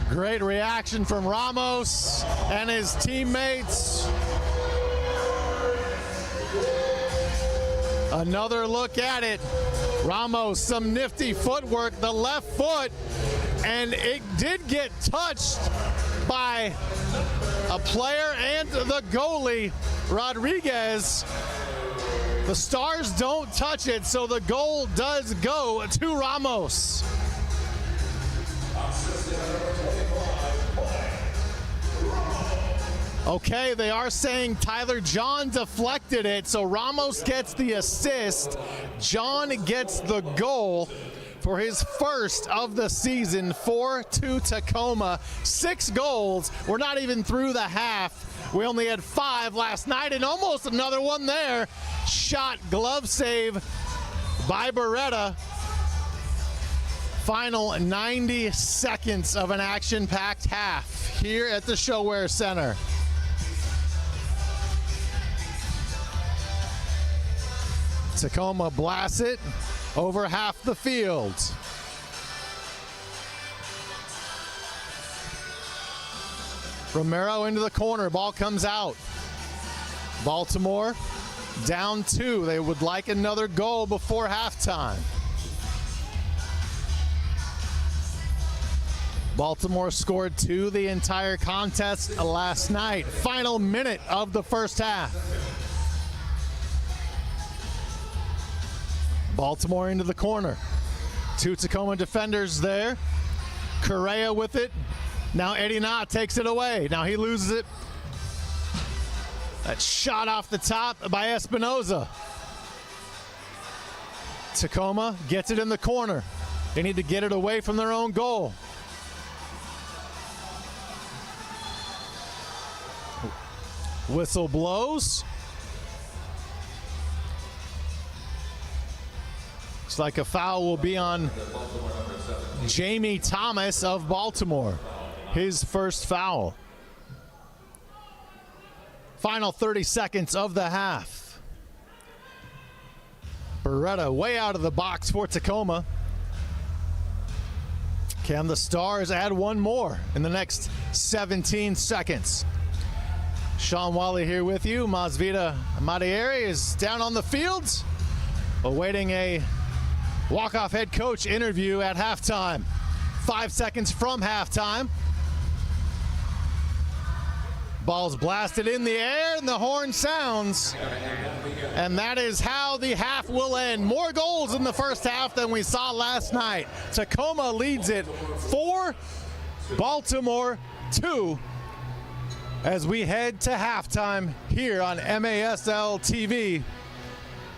Great reaction from Ramos and his teammates. Another look at it. Ramos, some nifty footwork, the left foot, and it did get touched by a player and the goalie, Rodriguez. The Stars don't touch it, so the goal does go to Ramos. Okay, they are saying Tyler John deflected it, so Ramos gets the assist. John gets the goal for his first of the season, 4-2 Tacoma. 6 goals. We're not even through the half. We only had 5 last night, and almost another one there. Shot, glove save by Beretta. Final 90 seconds of an action-packed half here at the ShoWare Center. Tacoma blasts it over half the field. Romero into the corner, ball comes out. Baltimore down 2. They would like another goal before halftime. Baltimore scored 2 the entire contest last night. Final minute of the first half. Baltimore into the corner. 2 Tacoma defenders there. Correa with it. Now Eddie Na takes it away. Now he loses it. That shot off the top by Espinoza. Tacoma gets it in the corner. They need to get it away from their own goal. Whistle blows. Looks like a foul will be on Jamie Thomas of Baltimore. His first foul. Final 30 seconds of the half. Beretta way out of the box for Tacoma. Can the Stars add one more in the next 17 seconds? Sean Wally here with you. Masvita Madieri is down on the field, awaiting a walk-off head coach interview at halftime. 5 seconds from halftime. Ball's blasted in the air and the horn sounds. And that is how the half will end. More goals in the first half than we saw last night. Tacoma leads it 4, Baltimore 2. As we head to halftime here on MASL TV.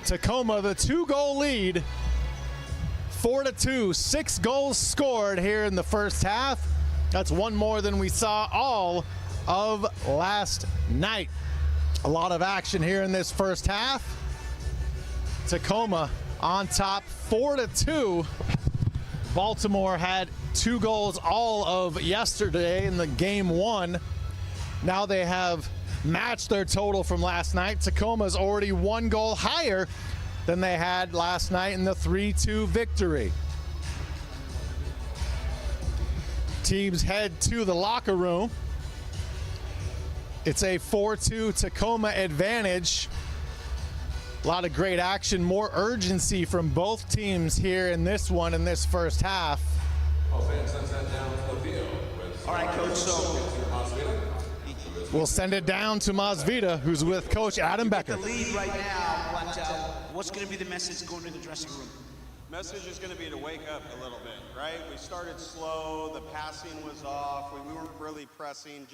Tacoma, the 2-goal lead, 4-2, 6 goals scored here in the first half. That's one more than we saw all of last night. A lot of action here in this first half. Tacoma on top, 4-2. Baltimore had 2 goals all of yesterday in the game 1. Now they have matched their total from last night. Tacoma's already 1 goal higher than they had last night in the 3-2 victory. Teams head to the locker room. It's a 4-2 Tacoma advantage. A lot of great action, more urgency from both teams here in this one, in this first half. All right, Coach, so we'll send it down to Masvita, who's with Coach Adam Becker. The lead right now, but what's going to be the message going to the dressing room? Message is going to be to wake up a little bit, right? We started slow, the passing was off, we weren't really pressing,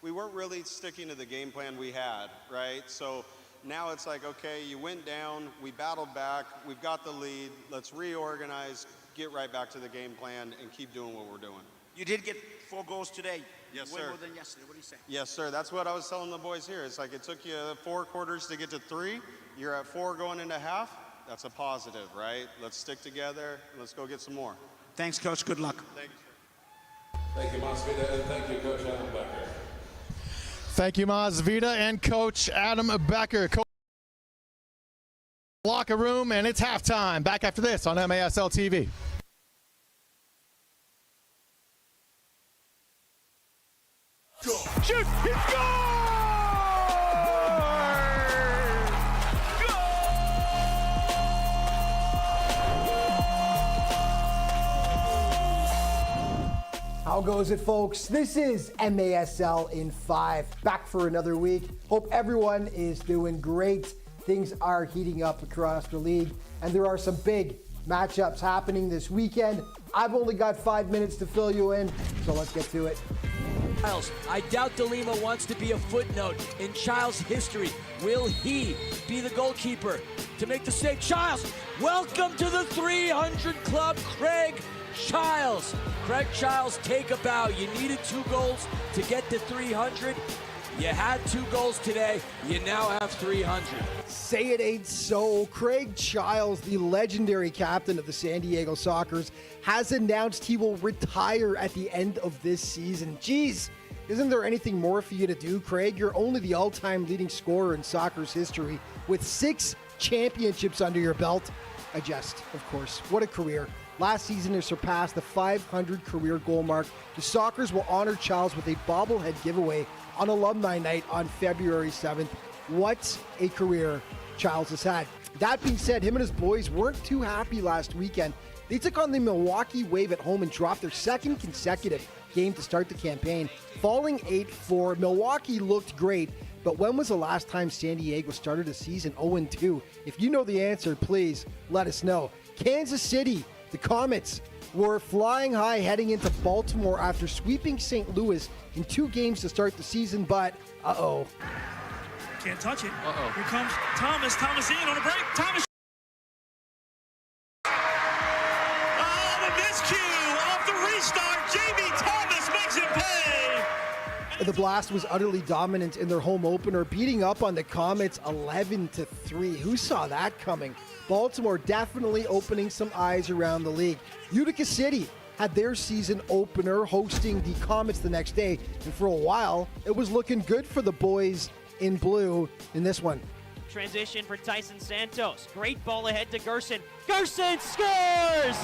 we weren't really sticking to the game plan we had, right? So now it's like, okay, you went down, we battled back, we've got the lead, let's reorganize, get right back to the game plan, and keep doing what we're doing. You did get 4 goals today. Yes, Way sir. more than yesterday. What do you say? Yes, sir. That's what I was telling the boys here. It's like it took you 4 quarters to get to 3. You're at 4 going into half. That's a positive, right? Let's stick together. Let's go get some more. Thanks, Coach. Good luck. Thank you, sir. Thank you, Masvita, and thank you, Coach Adam Becker. Thank you, Masvita and Coach Adam Becker. Locker room, and it's halftime. Back after this on MASL TV. Shoot! He How goes it, folks? This is MASL in 5, back for another week. Hope everyone is doing great. Things are heating up across the league, and there are some big matchups happening this weekend. I've only got 5 minutes to fill you in, so let's get to it. Chiles, I doubt DeLima wants to be a footnote in Chiles' history. Will he be the goalkeeper to make the save? Chiles, welcome to the 300 Club, Craig Chiles. Craig Chiles, take a bow. You needed 2 goals to get to 300. You had 2 goals today. You now have 300. Say it ain't so. Craig Chiles, the legendary captain of the San Diego Sockers, has announced he will retire at the end of this season. Jeez, isn't there anything more for you to do, Craig? You're only the all-time leading scorer in soccer's history with 6 championships under your belt. I jest, of course. What a career. Last season, he surpassed the 500 career goal mark. The Sockers will honor Chiles with a bobblehead giveaway on Alumni Night on February 7th. What a career Chiles has had. That being said, him and his boys weren't too happy last weekend. They took on the Milwaukee Wave at home and dropped their 2nd consecutive game to start the campaign, falling 8-4. Milwaukee looked great, but when was the last time San Diego started a season 0-2? If you know the answer, please let us know. Kansas City, the Comets, were flying high heading into Baltimore after sweeping St. Louis in 2 games to start the season, but uh-oh. Can't touch it. Uh-oh. Here comes Thomas. Thomas in on a break. Thomas. Oh, the miscue off the restart. Jamie Thomas makes him pay. The Blast was utterly dominant in their home opener, beating up on the Comets 11-3. Who saw that coming? Baltimore definitely opening some eyes around the league. Utica City had their season opener hosting the Comets the next day, and for a while, it was looking good for the boys in blue in this one. Transition for Tyson Santos. Great ball ahead to Gerson. Gerson scores!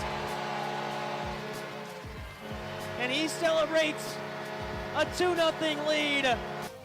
And he celebrates a 2-0 lead.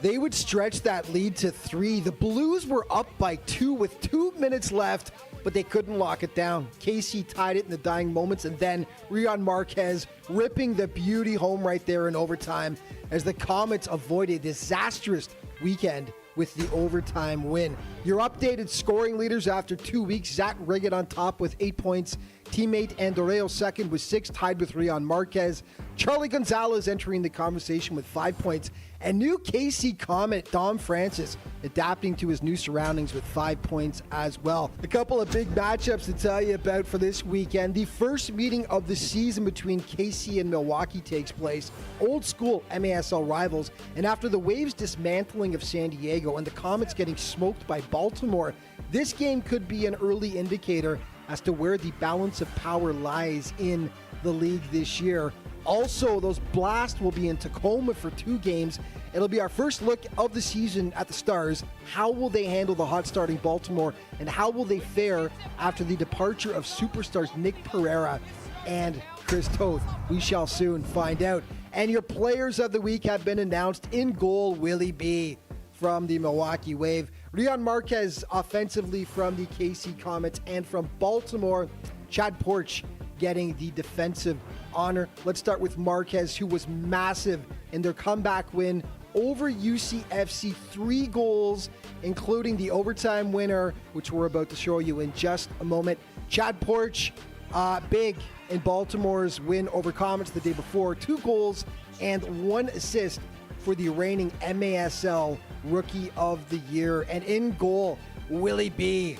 They would stretch that lead to 3. The Blues were up by 2 with 2 minutes left, but they couldn't lock it down. KC tied it in the dying moments, and then Rion Marquez ripping the beauty home right there in overtime as the Comets avoid a disastrous weekend with the overtime win. Your updated scoring leaders after 2 weeks: Zach Riggett on top with 8 points. Teammate Andoreo second with 6, tied with Rion Marquez. Charlie Gonzalez entering the conversation with 5 points. And new KC Comet Dom Francis adapting to his new surroundings with 5 points as well. A couple of big matchups to tell you about for this weekend. The first meeting of the season between KC and Milwaukee takes place. Old school MASL rivals. And after the Waves' dismantling of San Diego and the Comets getting smoked by Baltimore, this game could be an early indicator as to where the balance of power lies in the league this year. Also, those Blast will be in Tacoma for 2 games. It'll be our first look of the season at the Stars. How will they handle the hot starting Baltimore, and how will they fare after the departure of superstars Nick Pereira and Chris Toth? We shall soon find out. And your players of the week have been announced. In goal, Willie B from the Milwaukee Wave. Rion Marquez offensively from the KC Comets, and from Baltimore, Chad Porch getting the defensive honor. Let's start with Marquez, who was massive in their comeback win over UCFC. 3 goals, including the overtime winner, which we're about to show you in just a moment. Chad Porch, big in Baltimore's win over Comets the day before. 2 goals and 1 assist for the reigning MASL Rookie of the Year. And in goal, Willie B.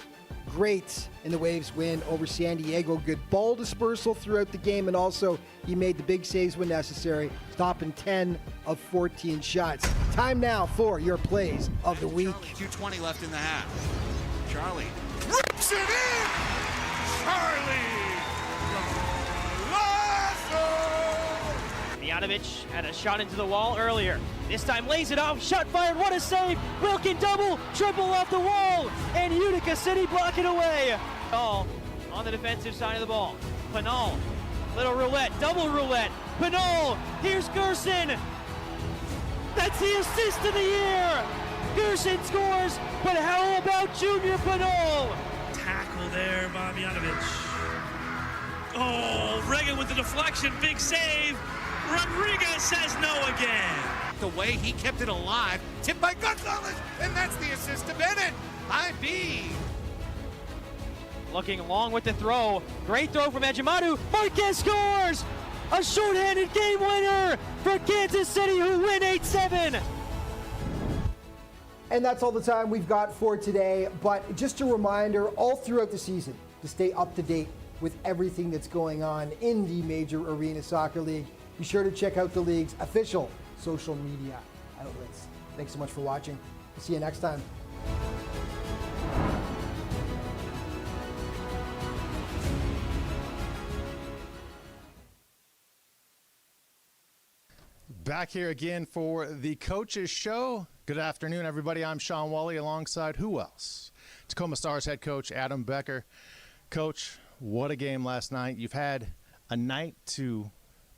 Great in the Waves win over San Diego. Good ball dispersal throughout the game, and also he made the big saves when necessary, stopping 10 of 14 shots. Time now for your plays of the week. 2:20 left in the half. Charlie rips it in! Charlie! Mijanovic had a shot into the wall earlier. This time lays it off, shot fired, what a save! Wilkin double, triple off the wall, and Utica City block it away. All on the defensive side of the ball. Pinal, little roulette, double roulette. Pinal, here's Gerson. That's the assist of the year. Gerson scores, but how about Junior Pinal? Tackle there by Mijanovic. Oh, Reagan with the deflection, big save. Rodriguez says no again. The way he kept it alive, tipped by Gonzalez, and that's the assist to Bennett. IB. Looking long with the throw. Great throw from Ejimadu. Marquez scores! A shorthanded game winner for Kansas City, who win 8-7. And that's all the time we've got for today. But just a reminder, all throughout the season, to stay up to date with everything that's going on in the Major Arena Soccer League, be sure to check out the league's official social media outlets. Thanks so much for watching. We'll see you next time. Back here again for the Coaches Show. Good afternoon, everybody. I'm Sean Wally alongside who else? Tacoma Stars head coach Adam Becker. Coach, what a game last night. You've had a night to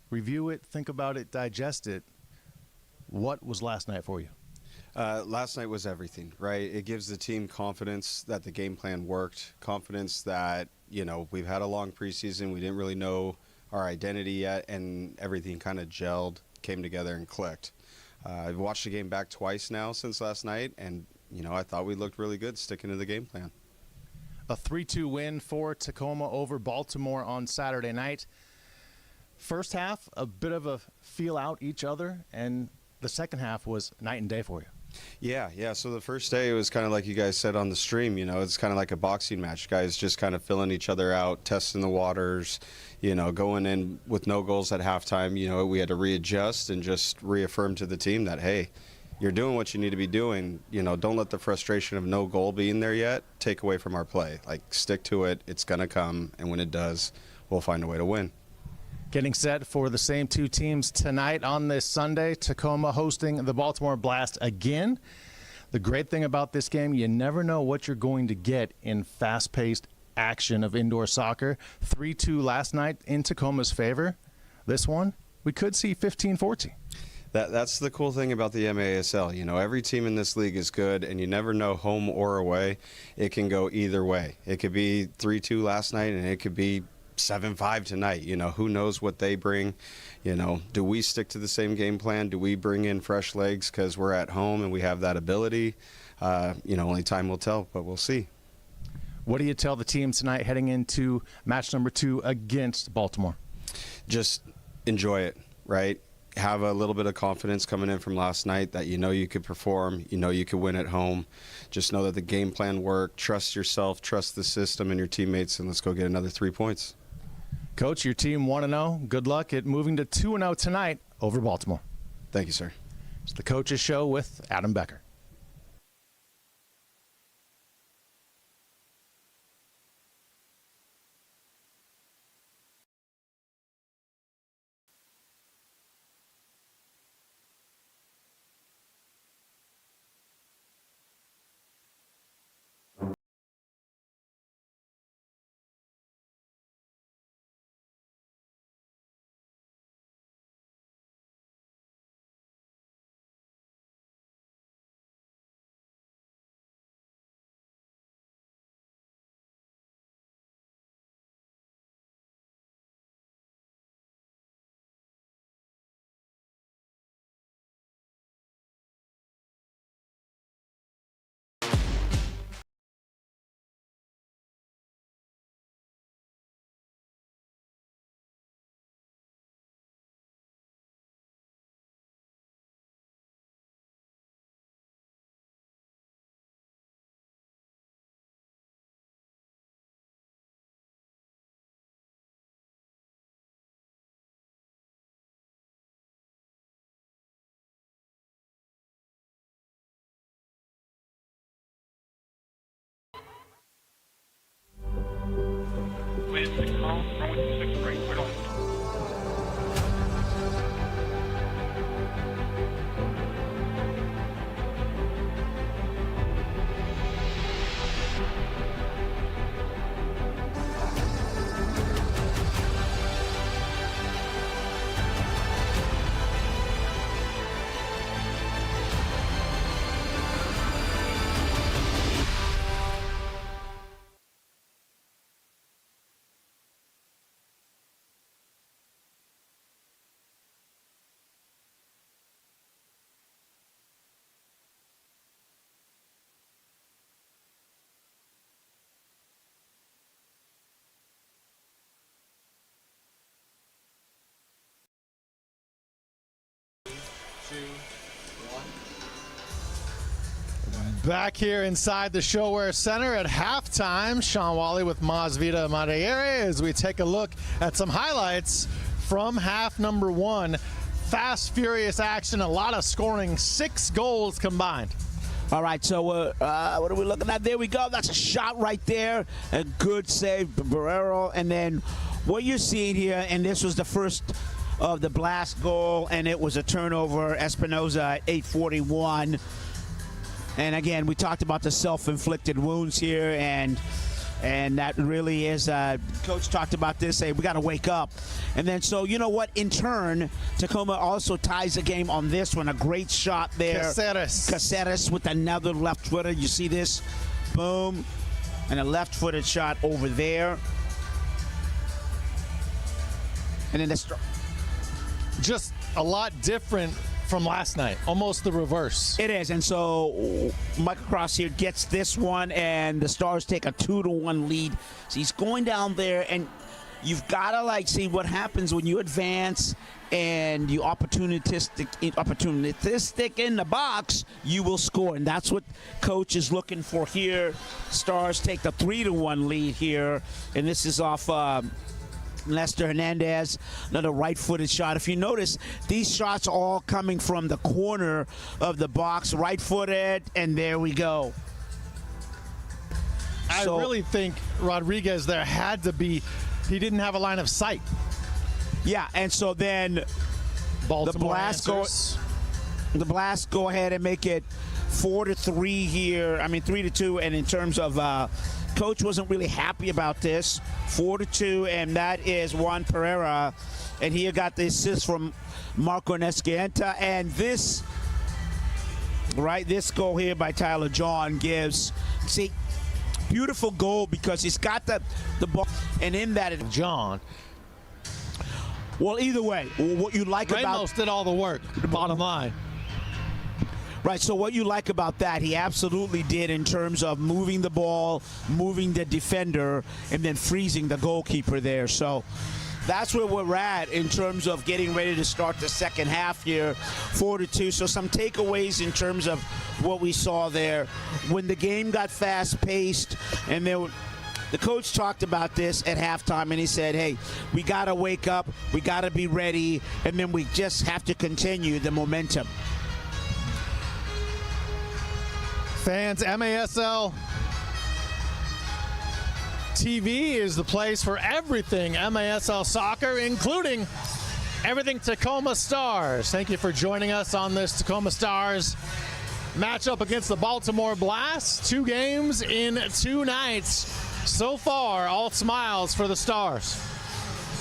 review it, think about it, digest it. What was last night for you? Last night was everything, right? It gives the team confidence that the game plan worked, confidence that, you know, we've had a long preseason. We didn't really know our identity yet, and everything kind of gelled, came together, and clicked. I've watched the game back twice now since last night, and, you know, I thought we looked really good sticking to the game plan. A 3-2 win for Tacoma over Baltimore on Saturday night. First half, a bit of a feel out each other, and the second half was night and day for you. Yeah. So the first day, it was kind of like you guys said on the stream, you know, it's kind of like a boxing match. Guys just kind of filling each other out, testing the waters, you know, going in with no goals at halftime. You know, we had to readjust and just reaffirm to the team that, hey, you're doing what you need to be doing. You know, don't let the frustration of no goal being there yet take away from our play. Like, stick to it. It's going to come, and when it does, we'll find a way to win. Getting set for the same two teams tonight on this Sunday. Tacoma hosting the Baltimore Blast again. The great thing about this game, you never know what you're going to get in fast-paced action of indoor soccer. 3-2 last night in Tacoma's favor. This one, we could see 15-14. That's the cool thing about the MASL. You know, every team in this league is good, and you never know, home or away. It can go either way. It could be 3-2 last night, and it could be 7-5 tonight. You know, who knows what they bring. You know, do we stick to the same game plan? Do we bring in fresh legs because we're at home and we have that ability? You know, only time will tell, but we'll see. What do you tell the team tonight heading into match number 2 against Baltimore? Just enjoy it, right? Have a little bit of confidence coming in from last night that you know you could perform, you know you could win at home. Just know that the game plan worked. Trust yourself, trust the system and your teammates, and let's go get another 3 points. Coach, your team 1-0. Good luck at moving to 2-0 tonight over Baltimore. Thank you, sir. It's the Coaches Show with Adam Becker. Back here inside the ShoWare Center at halftime, Sean Wally with Masvidal Madayere as we take a look at some highlights from half number one. Fast, furious action, a lot of scoring, 6 goals combined. All right, so what are we looking at? There we go. That's a shot right there. A good save, Barrero. And then what you're seeing here, and this was the first of the blast goal, and it was a turnover. Espinoza at 8:41. And again, we talked about the self-inflicted wounds here, and that really is, Coach talked about this, say, we got to wake up. And then, so, you know what, in turn, Tacoma also ties the game on this one. A great shot there. Caceres with another left footer. You see this? Boom. And a left-footed shot over there. And then this. Just a lot different from last night, almost the reverse. It is, and so Michael Cross here gets this one, and the Stars take a 2-1 lead. So he's going down there, and you've got to like see what happens when you advance and you opportunistic in the box, you will score, and that's what Coach is looking for here. Stars take the 3-1 lead here, and this is off Lester Hernandez, another right-footed shot. If you notice, these shots are all coming from the corner of the box, right-footed, and there we go. I really think Rodriguez there had to be, he didn't have a line of sight. Yeah, and so then Baltimore the Blast go ahead and make it 4-3 here. I mean 3-2, and in terms of Coach wasn't really happy about this. 4-2, and that is Juan Pereira, and he got the assist from Marco Nescienta, and this goal here by Tyler John gives, see, beautiful goal because he's got the ball, and in that John. Well, either way, what you like about Ramos did all the work. Bottom line. Right, so what you like about that, he absolutely did in terms of moving the ball, moving the defender, and then freezing the goalkeeper there. So that's where we're at in terms of getting ready to start the second half here, 4-2. So some takeaways in terms of what we saw there. When the game got fast-paced, and the coach talked about this at halftime, and he said, hey, we got to wake up, we got to be ready, and then we just have to continue the momentum. Fans, MASL TV is the place for everything MASL soccer, including everything Tacoma Stars. Thank you for joining us on this Tacoma Stars matchup against the Baltimore Blast. 2 games in 2 nights. So far, all smiles for the Stars.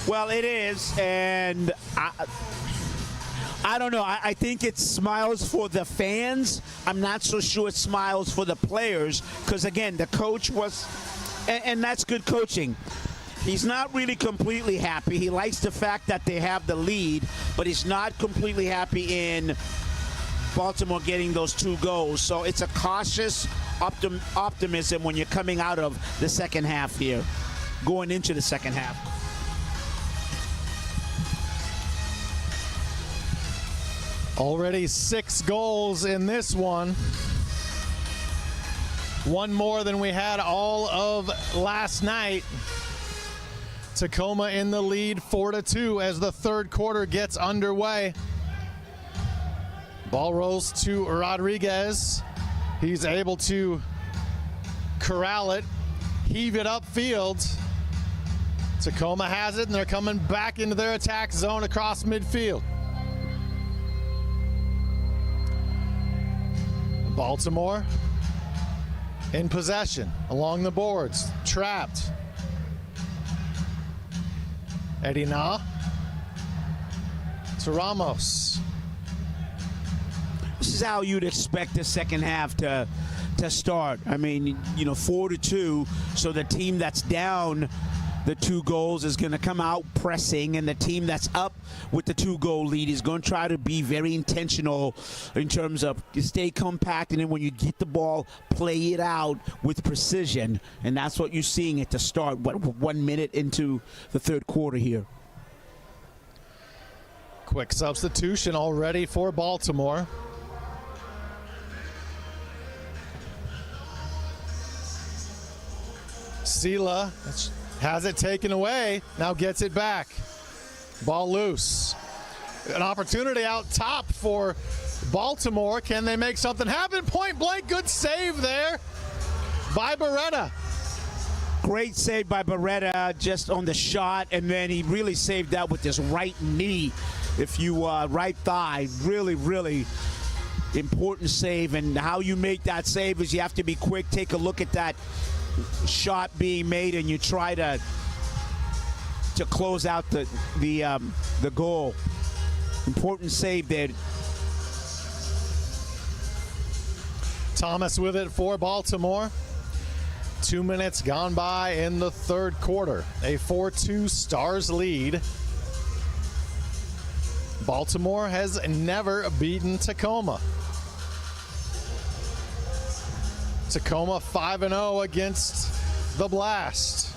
Well, it is, and I don't know. I think it smiles for the fans. I'm not so sure it smiles for the players because, again, the coach was, and that's good coaching. He's not really completely happy. He likes the fact that they have the lead, but he's not completely happy in Baltimore getting those 2 goals. So it's a cautious optimism when you're coming out of the second half here, going into the second half. Already 6 goals in this one. 1 more than we had all of last night. Tacoma in the lead 4-2 as the third quarter gets underway. Ball rolls to Rodriguez. He's able to corral it, heave it upfield. Tacoma has it, and they're coming back into their attack zone across midfield. Baltimore in possession along the boards, trapped. Edina to Ramos. This is how you'd expect the second half to start. I mean, you know, 4-2, so the team that's down the 2 goals is going to come out pressing, and the team that's up with the 2-goal lead is going to try to be very intentional in terms of stay compact, and then when you get the ball, play it out with precision, and that's what you're seeing at the start. 1 minute into the third quarter here. Quick substitution already for Baltimore. Sela has it taken away, now gets it back. Ball loose. An opportunity out top for Baltimore. Can they make something happen? Point blank, good save there by Beretta. Great save by Beretta just on the shot, and then he really saved that with his right knee, right thigh. Really, really important save, and how you make that save is you have to be quick, take a look at that shot being made, and you try to close out the goal. Important save there. Thomas with it for Baltimore. 2 minutes gone by in the third quarter. A 4-2 Stars lead. Baltimore has never beaten Tacoma. Tacoma 5-0 against the Blast.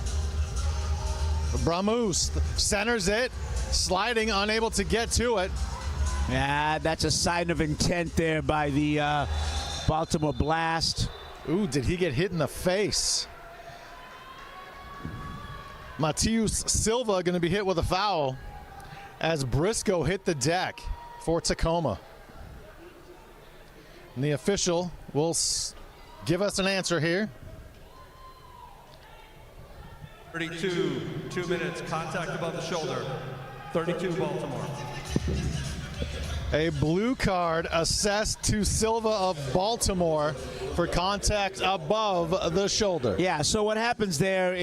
Bramus centers it, sliding, unable to get to it. Yeah, that's a sign of intent there by the Baltimore Blast. Ooh, did he get hit in the face? Matius Silva going to be hit with a foul as Briscoe hit the deck for Tacoma. And the official will give us an answer here. 32, 2 minutes, contact above the shoulder. 32 Baltimore. A blue card assessed to Silva of Baltimore for contact above the shoulder. Yeah, so what happens there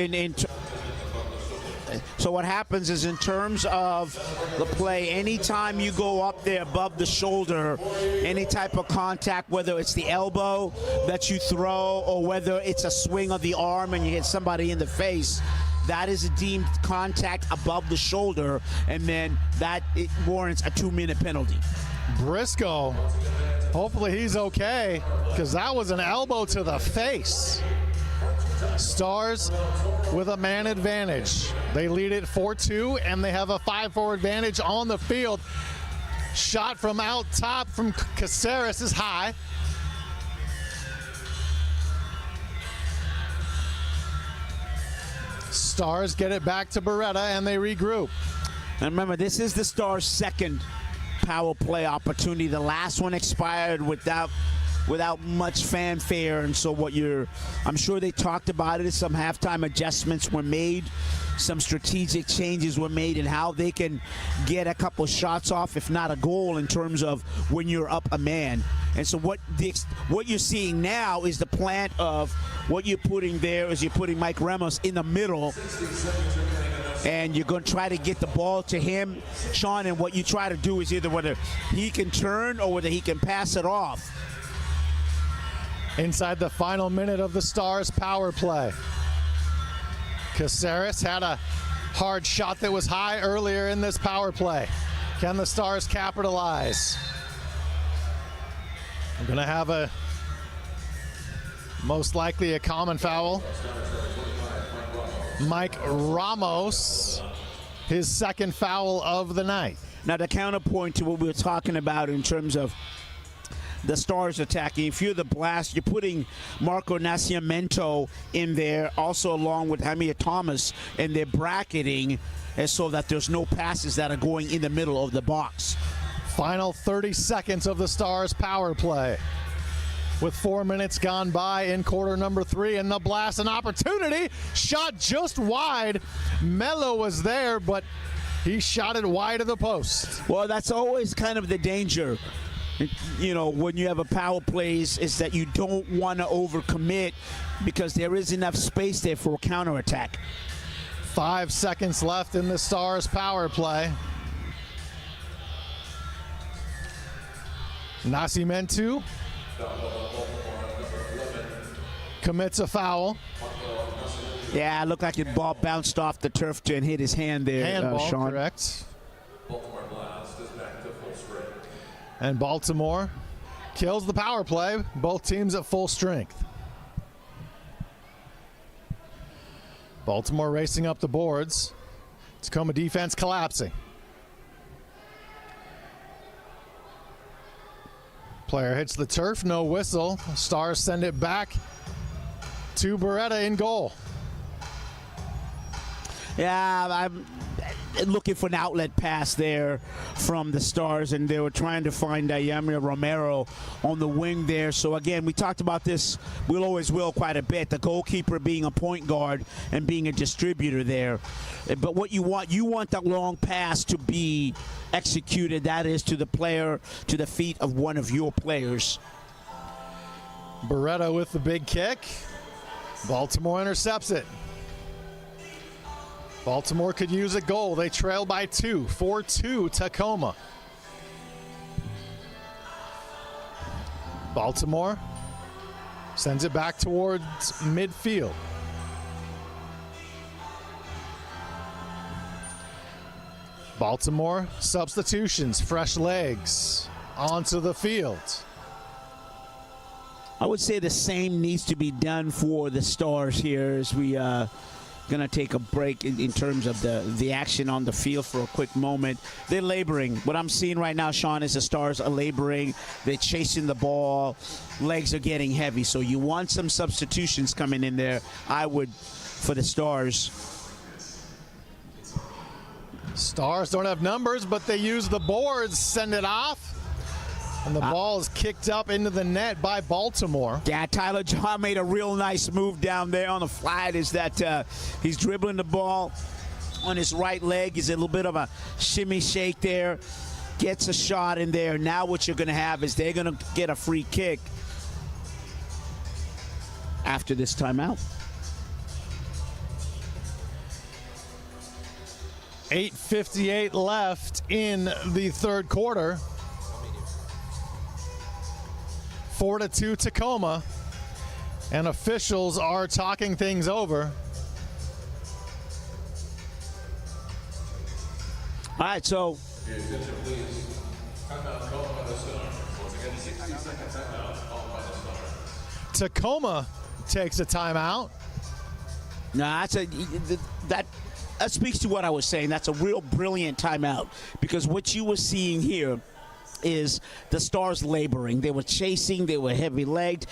so what happens is, in terms of the play, anytime you go up there above the shoulder, any type of contact, whether it's the elbow that you throw or whether it's a swing of the arm and you hit somebody in the face, that is deemed contact above the shoulder, and then it warrants a 2-minute penalty. Briscoe, hopefully he's okay, because that was an elbow to the face. Stars with a man advantage. They lead it 4-2, and they have a 5-4 advantage on the field. Shot from out top from Caceres is high. Stars get it back to Beretta, and they regroup. And remember, this is the Stars' second power play opportunity. The last one expired without much fanfare, and so I'm sure they talked about it. Some halftime adjustments were made, some strategic changes were made in how they can get a couple shots off, if not a goal, in terms of when you're up a man. And so what you're seeing now is the plant of what you're putting there is you're putting Mike Ramos in the middle, and you're going to try to get the ball to him, Sean, and what you try to do is either whether he can turn or whether he can pass it off. Inside the final minute of the Stars power play. Caceres had a hard shot that was high earlier in this power play. Can the Stars capitalize? We're going to have most likely a common foul. Mike Ramos, his second foul of the night. Now, the counterpoint to what we were talking about in terms of the Stars attacking, if you're the Blast, you're putting Marco Nascimento in there, also along with Jamir Thomas, and they're bracketing so that there's no passes that are going in the middle of the box. Final 30 seconds of the Stars power play. With 4 minutes gone by in quarter number 3, and the Blast an opportunity, shot just wide. Melo was there, but he shot it wide of the post. Well, that's always kind of the danger, you know, when you have a power plays, is that you don't want to overcommit because there is enough space there for a counterattack. 5 seconds left in the Stars power play. Nascimento commits a foul. Yeah, it looked like the ball bounced off the turf and hit his hand there, Handball, Sean. correct. Baltimore Blast is back to full strength. And Baltimore kills the power play. Both teams at full strength. Baltimore racing up the boards. Tacoma defense collapsing. Player hits the turf, no whistle. Stars send it back to Beretta in goal. Yeah, I'm looking for an outlet pass there from the Stars, and they were trying to find Yamir Romero on the wing there. So again, we talked about this, we'll always will quite a bit, the goalkeeper being a point guard and being a distributor there. But what you want that long pass to be executed, that is to the player, to the feet of one of your players. Beretta with the big kick. Baltimore intercepts it. Baltimore could use a goal. They trail by 2, 4-2 Tacoma. Baltimore sends it back towards midfield. Baltimore substitutions, fresh legs onto the field. I would say the same needs to be done for the Stars here as we gonna take a break in terms of the action on the field for a quick moment. They're laboring. What I'm seeing right now, Sean, is the Stars are laboring. They're chasing the ball. Legs are getting heavy. So you want some substitutions coming in there, I would, for the Stars. Stars don't have numbers, but they use the boards, send it off. And the ball is kicked up into the net by Baltimore. Yeah, Tyler John made a real nice move down there on the flat. Is that he's dribbling the ball on his right leg. He's a little bit of a shimmy shake there. Gets a shot in there. Now what you're going to have is they're going to get a free kick after this timeout. 8:58 left in the third quarter. 4-2 Tacoma, and officials are talking things over. All right, so Tacoma takes a timeout. nah, that speaks to what I was saying. That's a real brilliant timeout, because what you were seeing here is the Stars laboring. They were chasing, they were heavy-legged.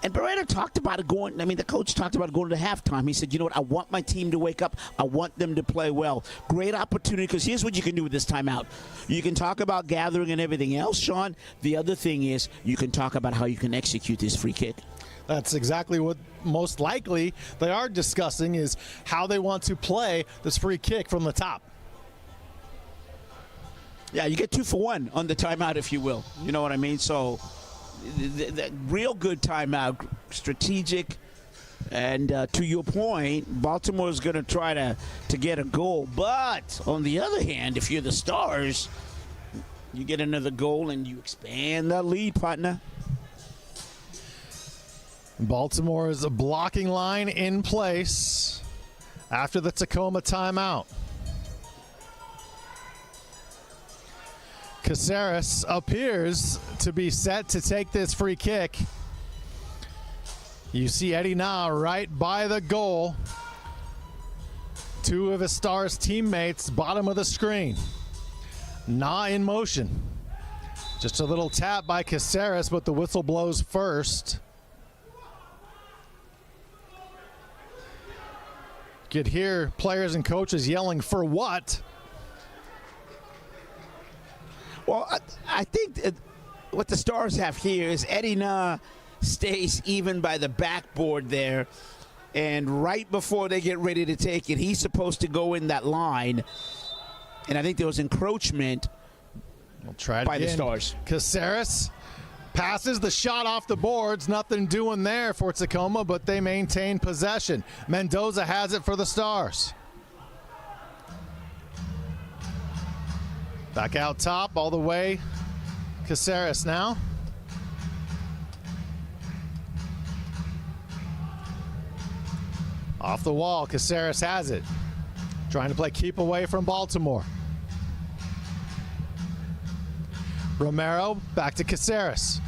And Beretta talked about it going, the coach talked about going to halftime. He said, you know what, I want my team to wake up. I want them to play well. Great opportunity, because here's what you can do with this timeout. You can talk about gathering and everything else, Sean. The other thing is you can talk about how you can execute this free kick. That's exactly what most likely they are discussing, is how they want to play this free kick from the top. Yeah, you get 2 for 1 on the timeout, if you will. You know what I mean? So, the real good timeout, strategic, and to your point, Baltimore's going to try to get a goal. But on the other hand, if you're the Stars, you get another goal and you expand that lead, partner. Baltimore's blocking line in place after the Tacoma timeout. Caceres appears to be set to take this free kick. You see Eddie Na right by the goal. 2 of his Stars teammates, bottom of the screen. Na in motion. Just a little tap by Caceres, but the whistle blows first. You could hear players and coaches yelling, "For what?" Well, I think what the Stars have here is Eddie Na stays even by the backboard there, and right before they get ready to take it, he's supposed to go in that line, and I think there was encroachment by the Stars. Caceres passes the shot off the boards. Nothing doing there for Tacoma, but they maintain possession. Mendoza has it for the Stars. Back out top, all the way. Caceres now. Off the wall, Caceres has it. Trying to play keep away from Baltimore. Romero back to Caceres.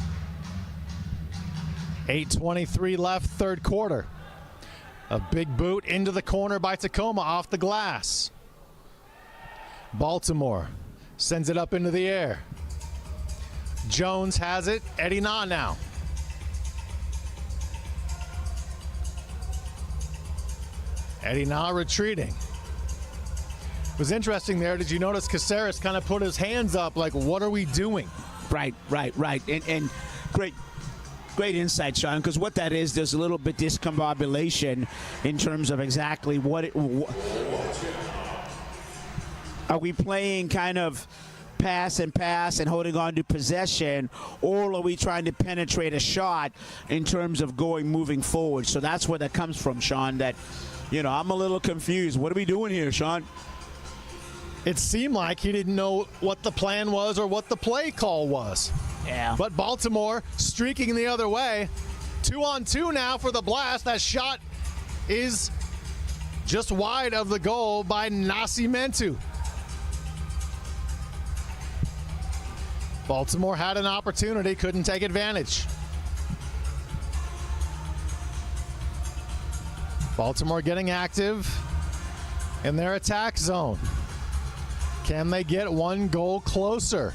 8:23 left, third quarter. A big boot into the corner by Tacoma off the glass. Baltimore sends it up into the air. Jones has it. Eddie Na now. Eddie Na retreating. It was interesting there. Did you notice Caceres kind of put his hands up like, what are we doing? Right. And great insight, Sean, because what that is, there's a little bit discombobulation in terms of exactly are we playing kind of pass and holding on to possession, or are we trying to penetrate a shot in terms of moving forward? So that's where that comes from, Sean, that, I'm a little confused. What are we doing here, Sean? It seemed like he didn't know what the plan was or what the play call was. Yeah. But Baltimore streaking the other way. 2-on-2 now for the Blast. That shot is just wide of the goal by Nascimento. Baltimore had an opportunity, couldn't take advantage. Baltimore getting active in their attack zone. Can they get one goal closer?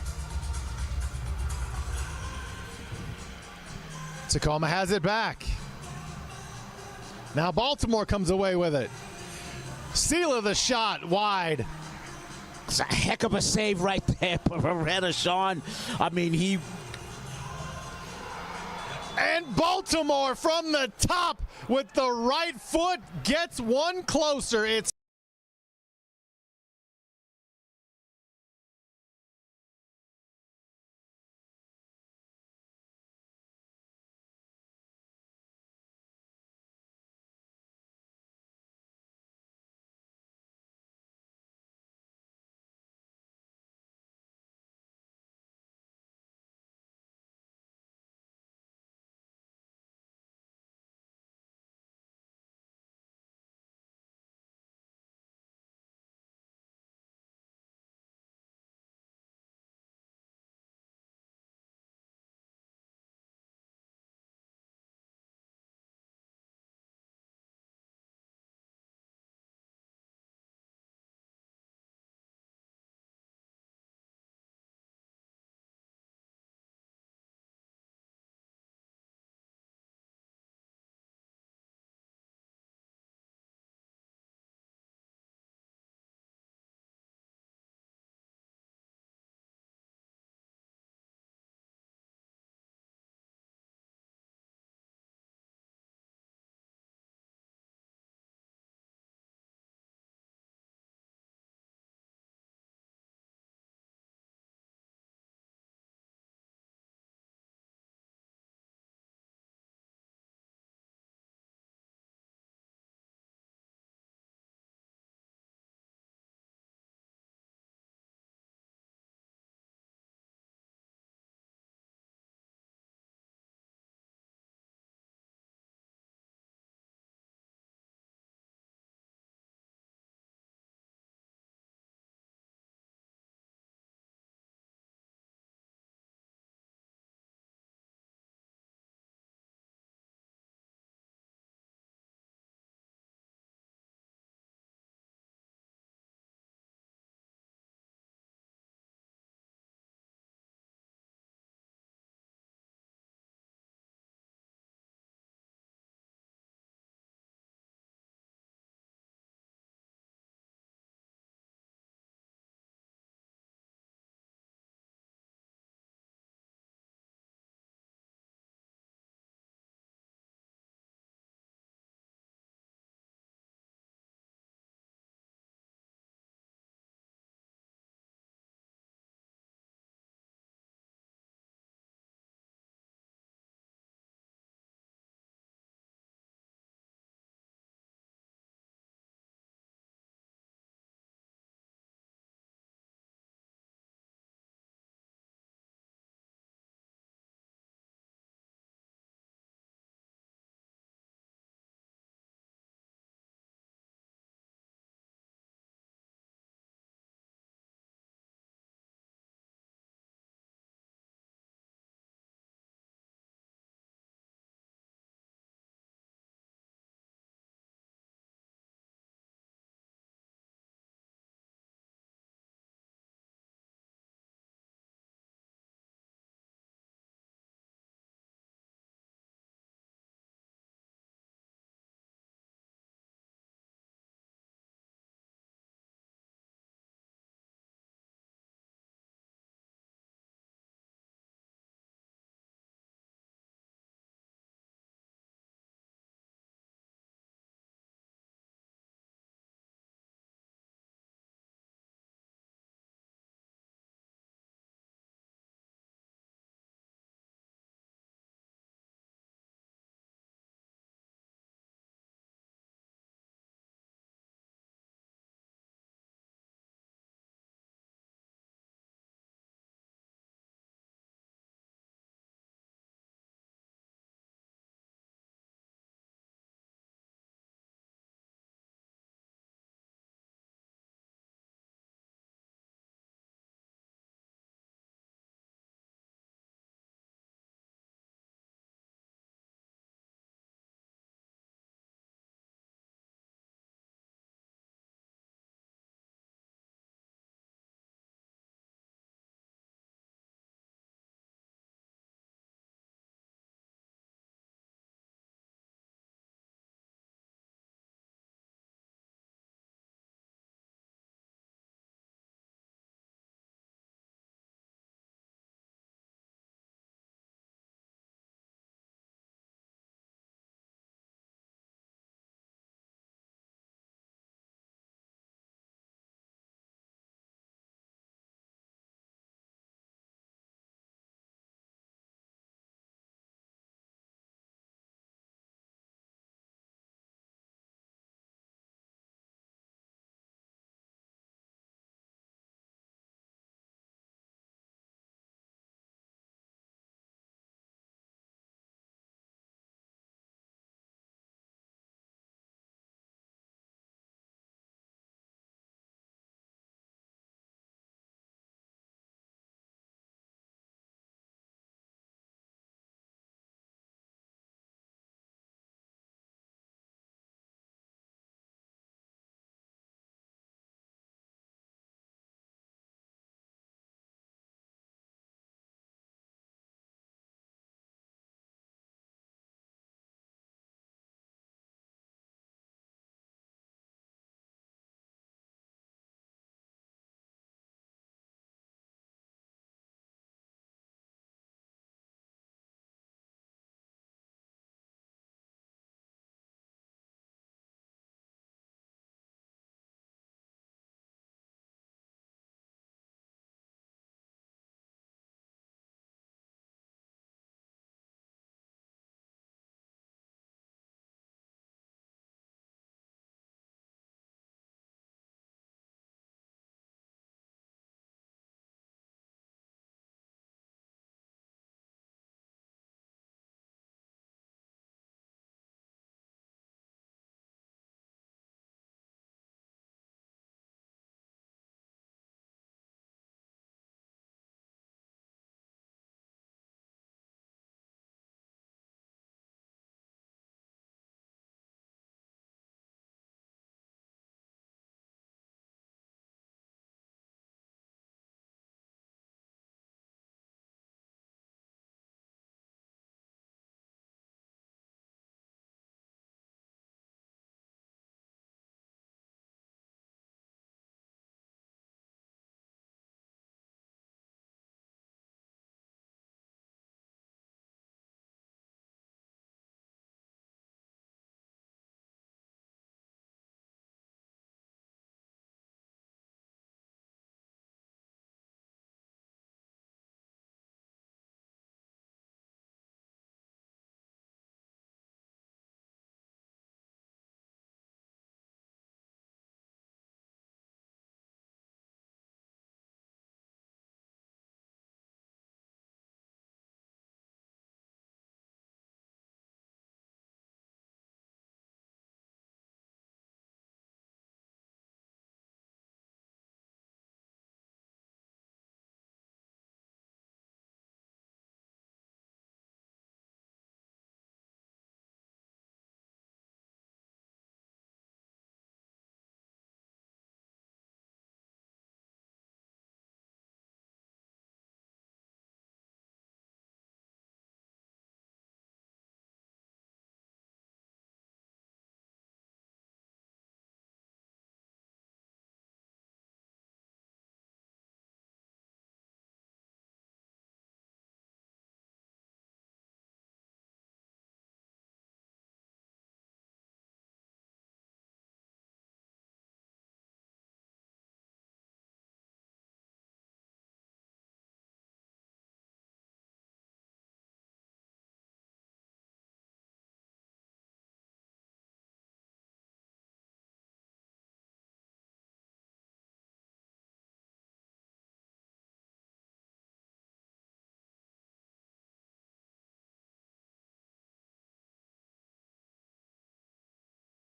Tacoma has it back. Now Baltimore comes away with it. Seal of the shot wide. It's a heck of a save right there for Beretta, Sean. I mean, And Baltimore from the top with the right foot gets one closer. It's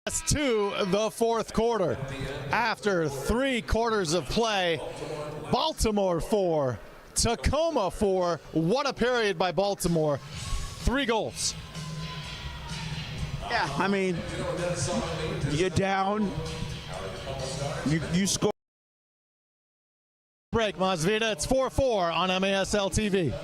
To the fourth quarter. After 3 quarters of play, Baltimore 4, Tacoma 4. What a period by Baltimore. 3 goals. Yeah, I mean, you're down. You score. Break, Masvita. It's 4-4 on MASL TV.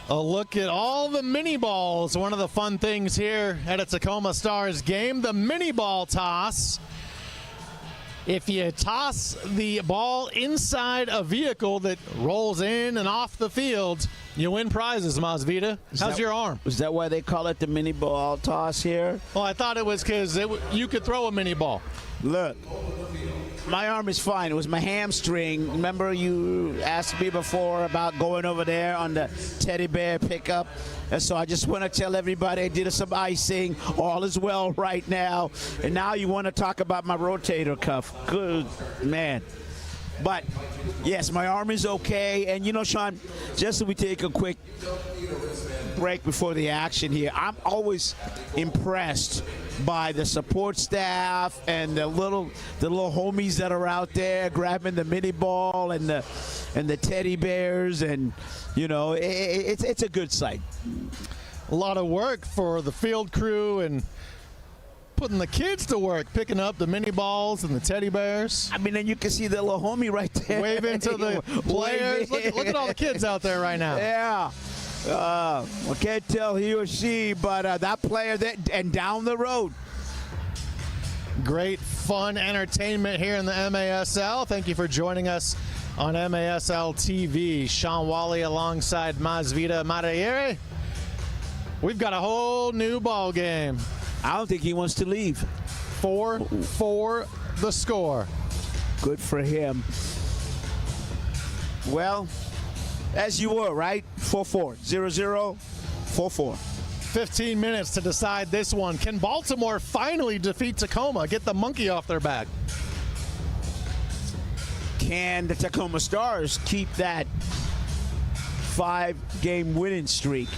A look at all the mini balls. One of the fun things here at a Tacoma Stars game, the mini ball toss. If you toss the ball inside a vehicle that rolls in and off the field, you win prizes, Masvita. How's your arm? Is that why they call it the mini ball toss here? Well, I thought it was because you could throw a mini ball. Look, my arm is fine. It was my hamstring. Remember you asked me before about going over there on the teddy bear pickup? And so I just want to tell everybody I did some icing. All is well right now. And now you want to talk about my rotator cuff. Good man. But, yes, my arm is okay. And, you know, Sean, just so we take a quick break before the action here, I'm always impressed by the support staff and the little homies that are out there grabbing the mini ball and the teddy bears, and you know it's a good sight. A lot of work for the field crew and putting the kids to work, picking up the mini balls and the teddy bears. I mean, and you can see the little homie right there waving to the players. Look at all the kids out there right now. Yeah. I can't tell he or she, but that player and down the road. Great fun entertainment here in the MASL. Thank you for joining us on MASL TV. Sean Wally alongside Masvita Marayere. We've got a whole new ball game. I don't think he wants to leave. 4-4 the score. Good for him. Well, as you were, right? 4-4. 0-0, 4-4. 15 minutes to decide this one. Can Baltimore finally defeat Tacoma, get the monkey off their back? Can the Tacoma Stars keep that 5-game winning streak?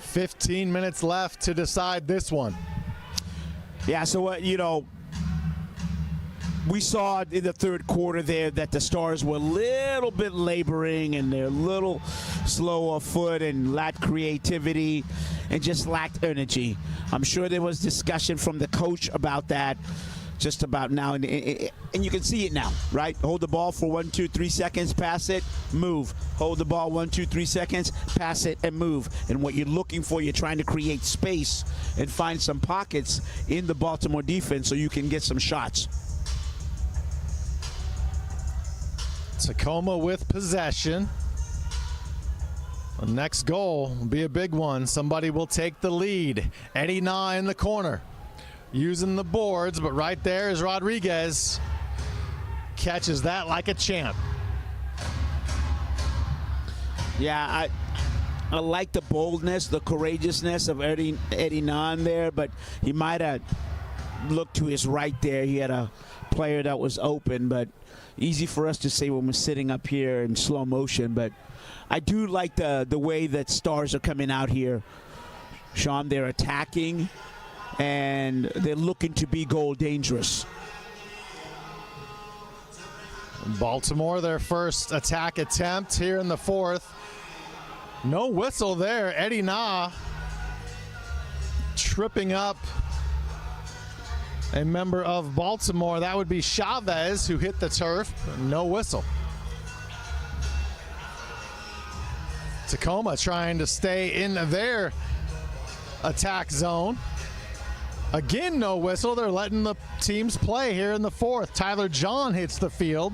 $15 minutes left to decide this one. Yeah, so what, you know, we saw in the third quarter there that the Stars were a little bit laboring and they're a little slow of foot and lacked creativity and just lacked energy. I'm sure there was discussion from the coach about that just about now, and you can see it now, right? Hold the ball for 1, 2, 3 seconds, pass it, move. Hold the ball 1, 2, 3 seconds, pass it, and move. And what you're looking for, you're trying to create space and find some pockets in the Baltimore defense so you can get some shots. Tacoma with possession. The next goal will be a big one. Somebody will take the lead. Eddie Na in the corner, using the boards, but right there is Rodriguez. Catches that like a champ. Yeah, I like the boldness, the courageousness of Eddie Na there, but he might have looked to his right there. He had a player that was open, but easy for us to say when we're sitting up here in slow motion. But I do like the way that Stars are coming out here. Sean, they're attacking, and they're looking to be goal dangerous. Baltimore, their first attack attempt here in the fourth. No whistle there. Eddie Na tripping up a member of Baltimore. That would be Chavez, who hit the turf. No whistle. Tacoma trying to stay in their attack zone. Again, no whistle. They're letting the teams play here in the fourth. Tyler John hits the field.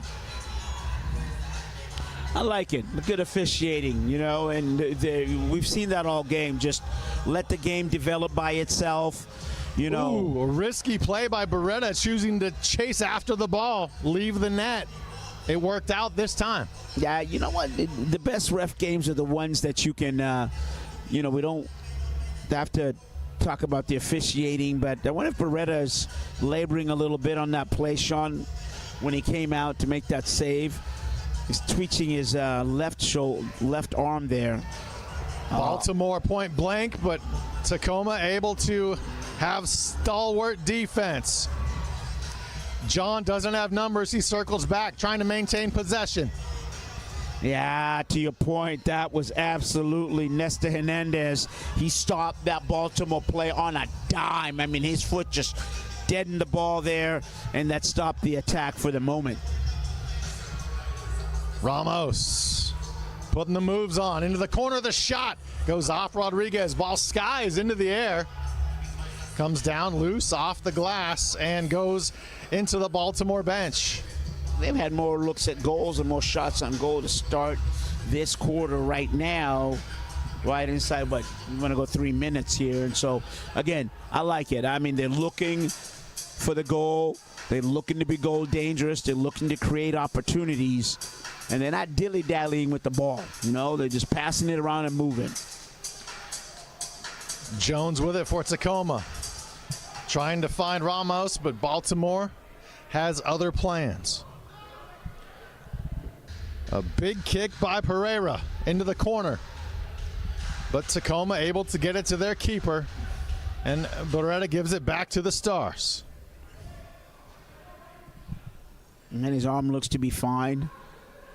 I like it. Good officiating, you know, and we've seen that all game. Just let the game develop by itself, you know. Ooh, a risky play by Beretta, choosing to chase after the ball, leave the net. It worked out this time. Yeah, you know what? The best ref games are the ones that you can, you know, we don't have to talk about the officiating, but I wonder if Beretta is laboring a little bit on that play, Sean, when he came out to make that save. He's twitching his left arm there. Baltimore point blank, but Tacoma able to have stalwart defense. John doesn't have numbers. He circles back, trying to maintain possession. Yeah, to your point, that was absolutely Nestor Hernandez. He stopped that Baltimore play on a dime. I mean, his foot just deadened the ball there, and that stopped the attack for the moment. Ramos putting the moves on. Into the corner, the shot goes off Rodriguez. Ball skies into the air. Comes down loose off the glass and goes into the Baltimore bench. They've had more looks at goals and more shots on goal to start this quarter right now. Right inside, but we're going to go 3 minutes here. And so, again, I like it. I mean, they're looking for the goal. They're looking to be goal dangerous. They're looking to create opportunities. And they're not dilly-dallying with the ball. You know, they're just passing it around and moving. Jones with it for Tacoma. Trying to find Ramos, but Baltimore has other plans. A big kick by Pereira into the corner. But Tacoma able to get it to their keeper. And Beretta gives it back to the Stars. And his arm looks to be fine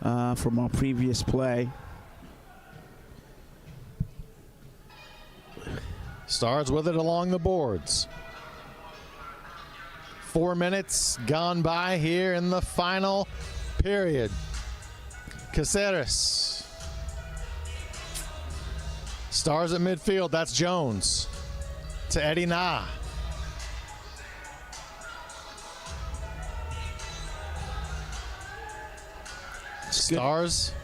from our previous play. Stars with it along the boards. 4 minutes gone by here in the final period. Caceres. Stars at midfield, that's Jones. To Eddie Na. Stars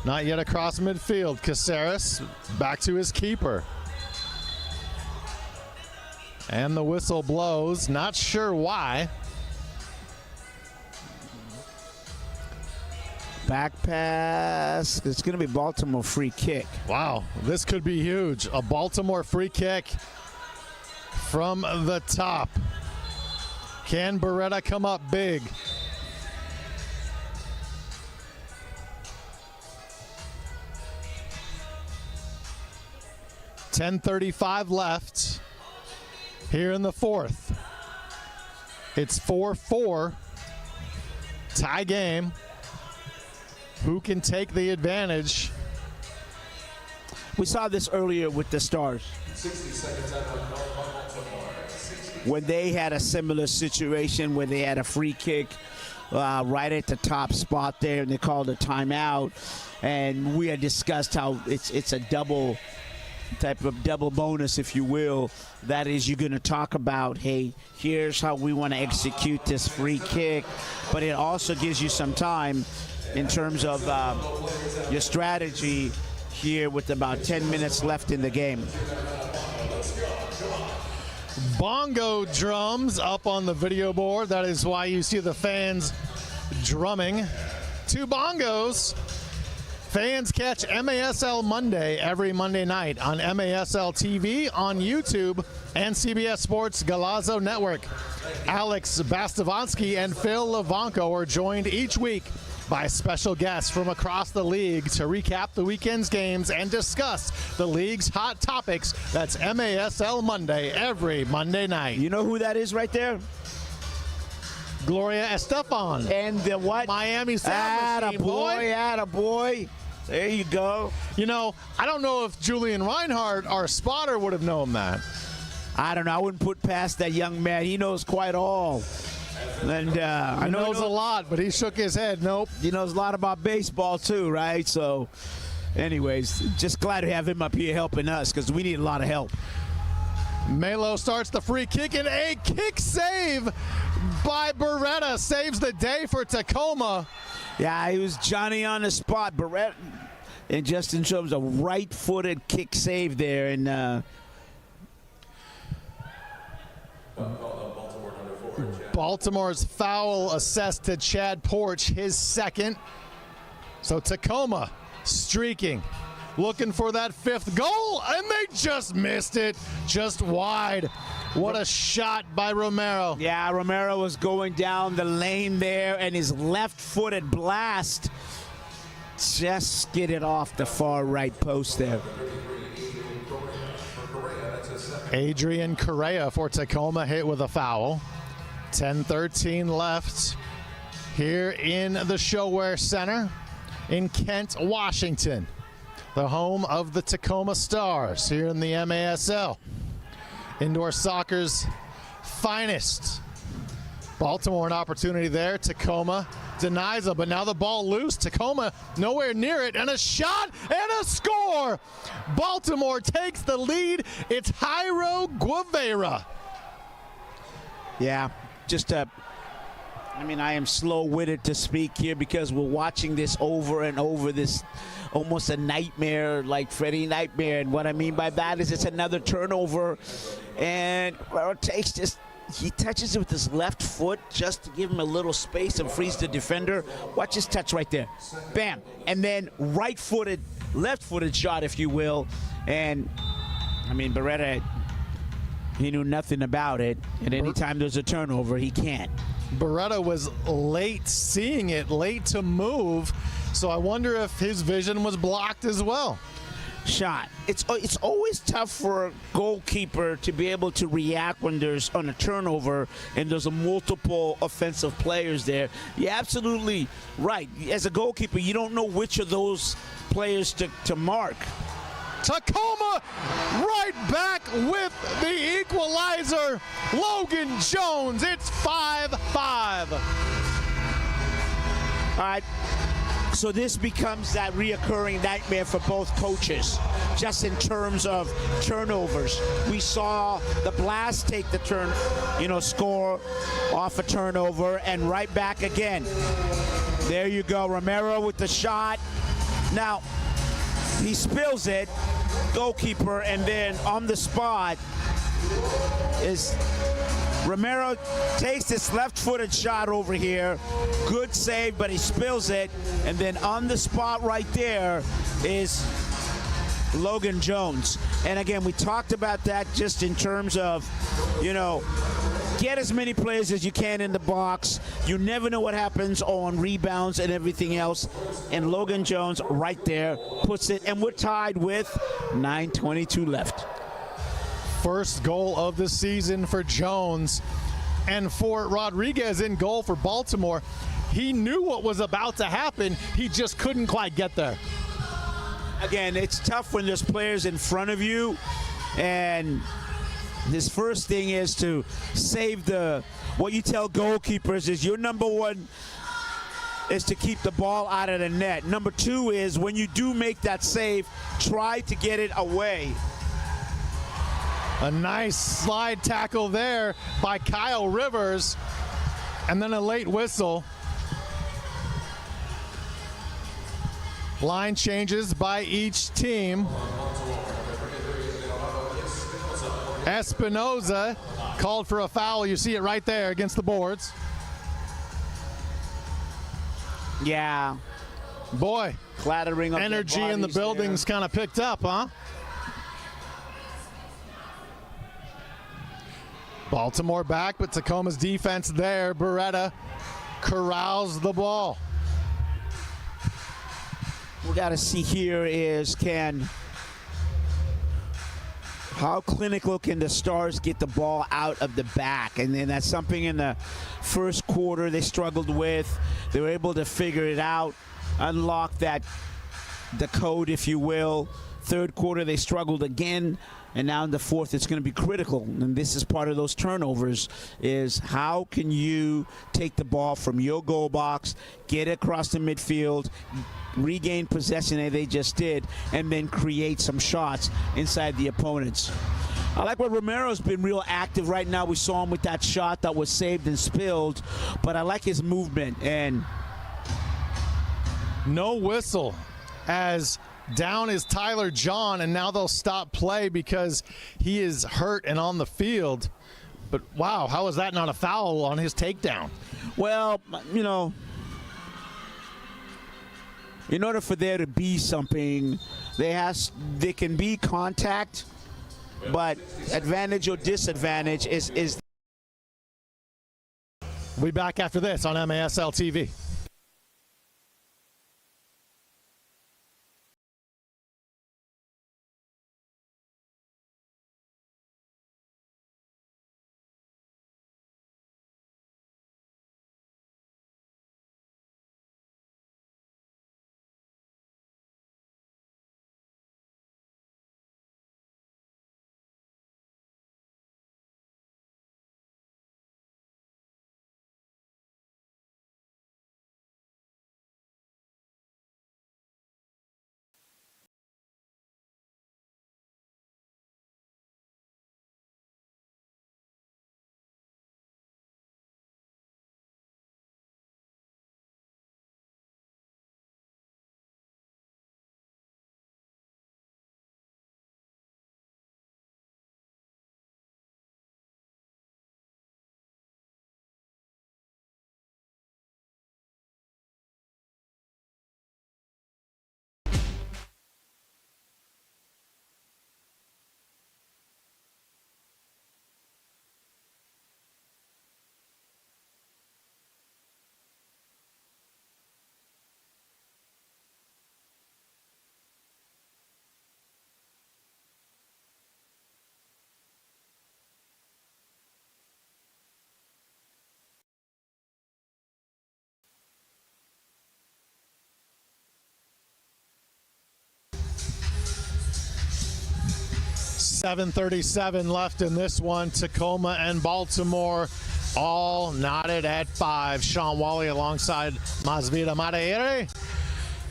not yet across midfield. Caceres back to his keeper. And the whistle blows. Not sure why. Back pass. It's going to be Baltimore free kick. Wow, this could be huge. A Baltimore free kick from the top. Can Beretta come up big? .10:35 left here in the fourth. It's 4-4. Tie game. Who can take the advantage? We saw this earlier with the Stars. 60 seconds out on Baltimore. When they had a similar situation where they had a free kick right at the top spot there, and they called a timeout. And we had discussed how it's a double bonus, if you will. That is, you're going to talk about, hey, here's how we want to execute this free kick. But it also gives you some time in terms of your strategy here with about 10 minutes left in the game. Bongo drums up on the video board. That is why you see the fans drumming. 2 bongos. Fans catch MASL Monday every Monday night on MASL TV, on YouTube, and CBS Sports Galazzo Network. Alex Bastavonsky and Phil Levanko are joined each week by special guests from across the league to recap the weekend's games and discuss the league's hot topics. That's MASL Monday every Monday night. You know who that is right there? Gloria Estefan. And the what? Miami Sound Machine, boy. Attaboy. There you go. You know, I don't know if Julian Reinhardt, our spotter, would have known that. I don't know. I wouldn't put past that young man. He knows quite all. And I know he knows a lot, but he shook his head. Nope. He knows a lot about baseball too, right? So, anyways, just glad to have him up here helping us because we need a lot of help. Melo starts the free kick, and a kick save by Beretta saves the day for Tacoma. Yeah, he was Johnny on the spot. Beretta, and just in terms of right-footed kick save there, and Baltimore's foul assessed to Chad Porch, his second. So Tacoma streaking, looking for that 5th goal, and they just missed it, just wide. What a shot by Romero. Yeah, Romero was going down the lane there, and his left-footed blast just skidded off the far right post there. Adrian Correa for Tacoma hit with a foul. 10:13 left here in the ShoWare Center in Kent, Washington, the home of the Tacoma Stars here in the MASL. Indoor soccer's finest. Baltimore an opportunity there. Tacoma denies it, but now the ball loose. Tacoma nowhere near it, and a shot and a score. Baltimore takes the lead. It's Jairo Guevara. Yeah, just I am slow-witted to speak here because we're watching this over and over, this almost a nightmare, like Freddie Nightmare. And what I mean by that is it's another turnover, and he touches it with his left foot just to give him a little space and frees the defender. Watch his touch right there. Bam. And then right-footed, left-footed shot, if you will. And, I mean, Beretta, he knew nothing about it. And anytime there's a turnover, he can't. Beretta was late seeing it, late to move. So I wonder if his vision was blocked as well. Shot. It's always tough for a goalkeeper to be able to react when there's on a turnover and there's a multiple offensive players there. You're absolutely right. As a goalkeeper, you don't know which of those players to mark. Tacoma right back with the equalizer. Logan Jones, it's 5-5. All right. So this becomes that reoccurring nightmare for both coaches, just in terms of turnovers. We saw the Blast take the score off a turnover, and right back again. There you go, Romero with the shot. Now, he spills it, goalkeeper, and then on the spot is Romero takes this left-footed shot over here. Good save, but he spills it. And then on the spot right there is Logan Jones. And again, we talked about that just in terms of, get as many players as you can in the box. You never know what happens on rebounds and everything else. And Logan Jones right there puts it, and we're tied with 9:22 left. First goal of the season for Jones. And for Rodriguez in goal for Baltimore, he knew what was about to happen. He just couldn't quite get there. Again, it's tough when there's players in front of you, and his first thing is to save what you tell goalkeepers is your number one is to keep the ball out of the net. Number two is when you do make that save, try to get it away. A nice slide tackle there by Kyle Rivers, and then a late whistle. Line changes by each team. Espinoza called for a foul. You see it right there against the boards. Yeah. Boy, clattering up energy in the building's kind of picked up, huh? Baltimore back, but Tacoma's defense there. Beretta corrals the ball. We got to see here is how clinical can the Stars get the ball out of the back? And then that's something in the first quarter they struggled with. They were able to figure it out, unlock the code, if you will. Third quarter they struggled again, and now in the fourth it's going to be critical. And this is part of those turnovers, is how can you take the ball from your goal box, get it across the midfield, regain possession as they just did, and then create some shots inside the opponents. I like what Romero's been real active right now. We saw him with that shot that was saved and spilled, but I like his movement. And no whistle, as down is Tyler John, and now they'll stop play because he is hurt and on the field. But wow, how is that not a foul on his takedown? Well, you know, in order for there to be something, there can be contact, but advantage or disadvantage is. We'll be back after this on MASL TV. .37 left in this one. Tacoma and Baltimore all knotted at 5. Sean Wally alongside Masvida Madeire.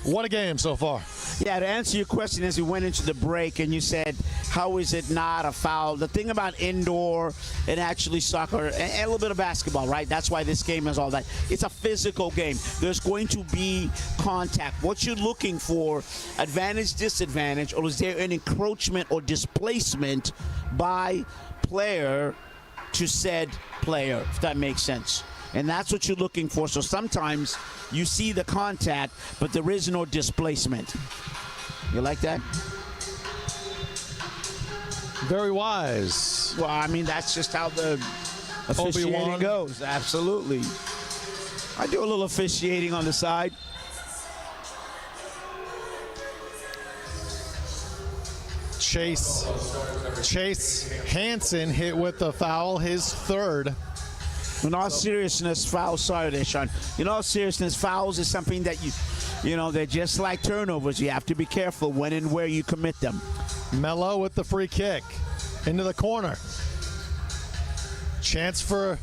What a game so far. Yeah, to answer your question as we went into the break and you said, how is it not a foul? The thing about indoor and actually soccer and a little bit of basketball, right? That's why this game is all that. It's a physical game. There's going to be contact. What you're looking for, advantage, disadvantage, or is there an encroachment or displacement by player to said player, if that makes sense. And that's what you're looking for. So sometimes you see the contact, but there is no displacement. You like that? Very wise. Well, I mean, that's just how the officiating goes. Absolutely. I do a little officiating on the side. Chase Hansen hit with the foul, his third. In all seriousness, fouls, sorry there, Sean. In all seriousness, fouls is something that they're just like turnovers. You have to be careful when and where you commit them. Melo with the free kick into the corner. Chance for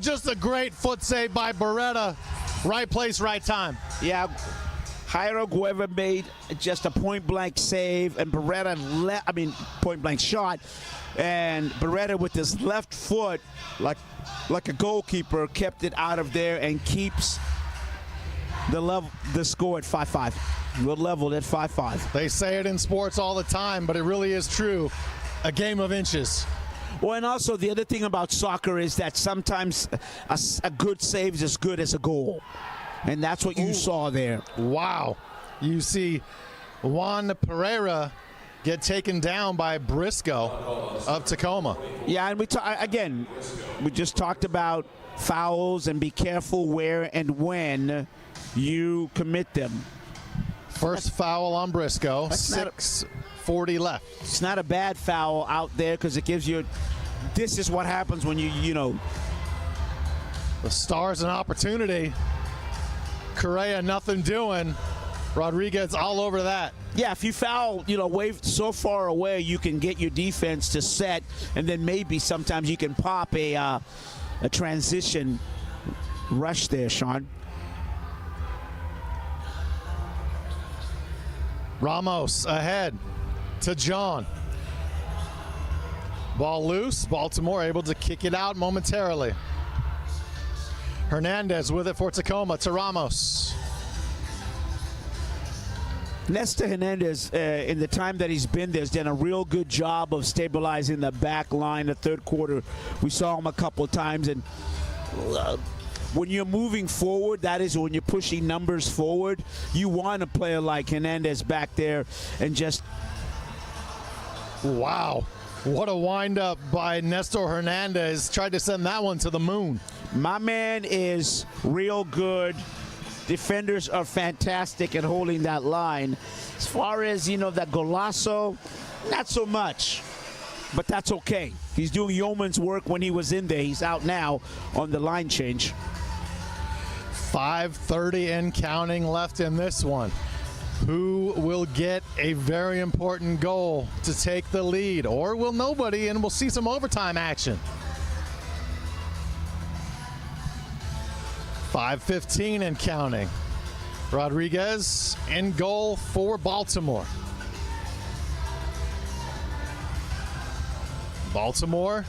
just a great foot save by Beretta. Right place, right time. Yeah, Jairo Guevara made just a point-blank save, and Beretta, point-blank shot, and Beretta with his left foot, like a goalkeeper, kept it out of there and keeps the score at 5-5. We're leveled at 5-5. They say it in sports all the time, but it really is true. A game of inches. Well, and also the other thing about soccer is that sometimes a good save is as good as a goal. And that's what you saw there. Wow. You see Juan Pereira get taken down by Briscoe of Tacoma. Yeah, and we just talked about fouls and be careful where and when you commit them. First foul on Briscoe, 6:40 left. It's not a bad foul out there because it gives you, this is what happens when the Stars an opportunity. Correa nothing doing. Rodriguez all over that. Yeah, if you foul, way so far away, you can get your defense to set, and then maybe sometimes you can pop a transition rush there, Sean. Ramos ahead to John. Ball loose. Baltimore able to kick it out momentarily. Hernandez with it for Tacoma to Ramos. Nestor Hernandez, in the time that he's been there, has done a real good job of stabilizing the back line. The third quarter, we saw him a couple of times. And when you're moving forward, that is when you're pushing numbers forward, you want a player like Hernandez back there and just... Wow. What a windup by Nestor Hernandez. Tried to send that one to the moon. My man is real good. Defenders are fantastic at holding that line. As far as, that golazo, not so much. But that's okay. He's doing yeoman's work when he was in there. He's out now on the line change. 5:30 and counting left in this one. Who will get a very important goal to take the lead? Or will nobody, and we'll see some overtime action? 5:15 and counting. Rodriguez in goal for Baltimore. Baltimore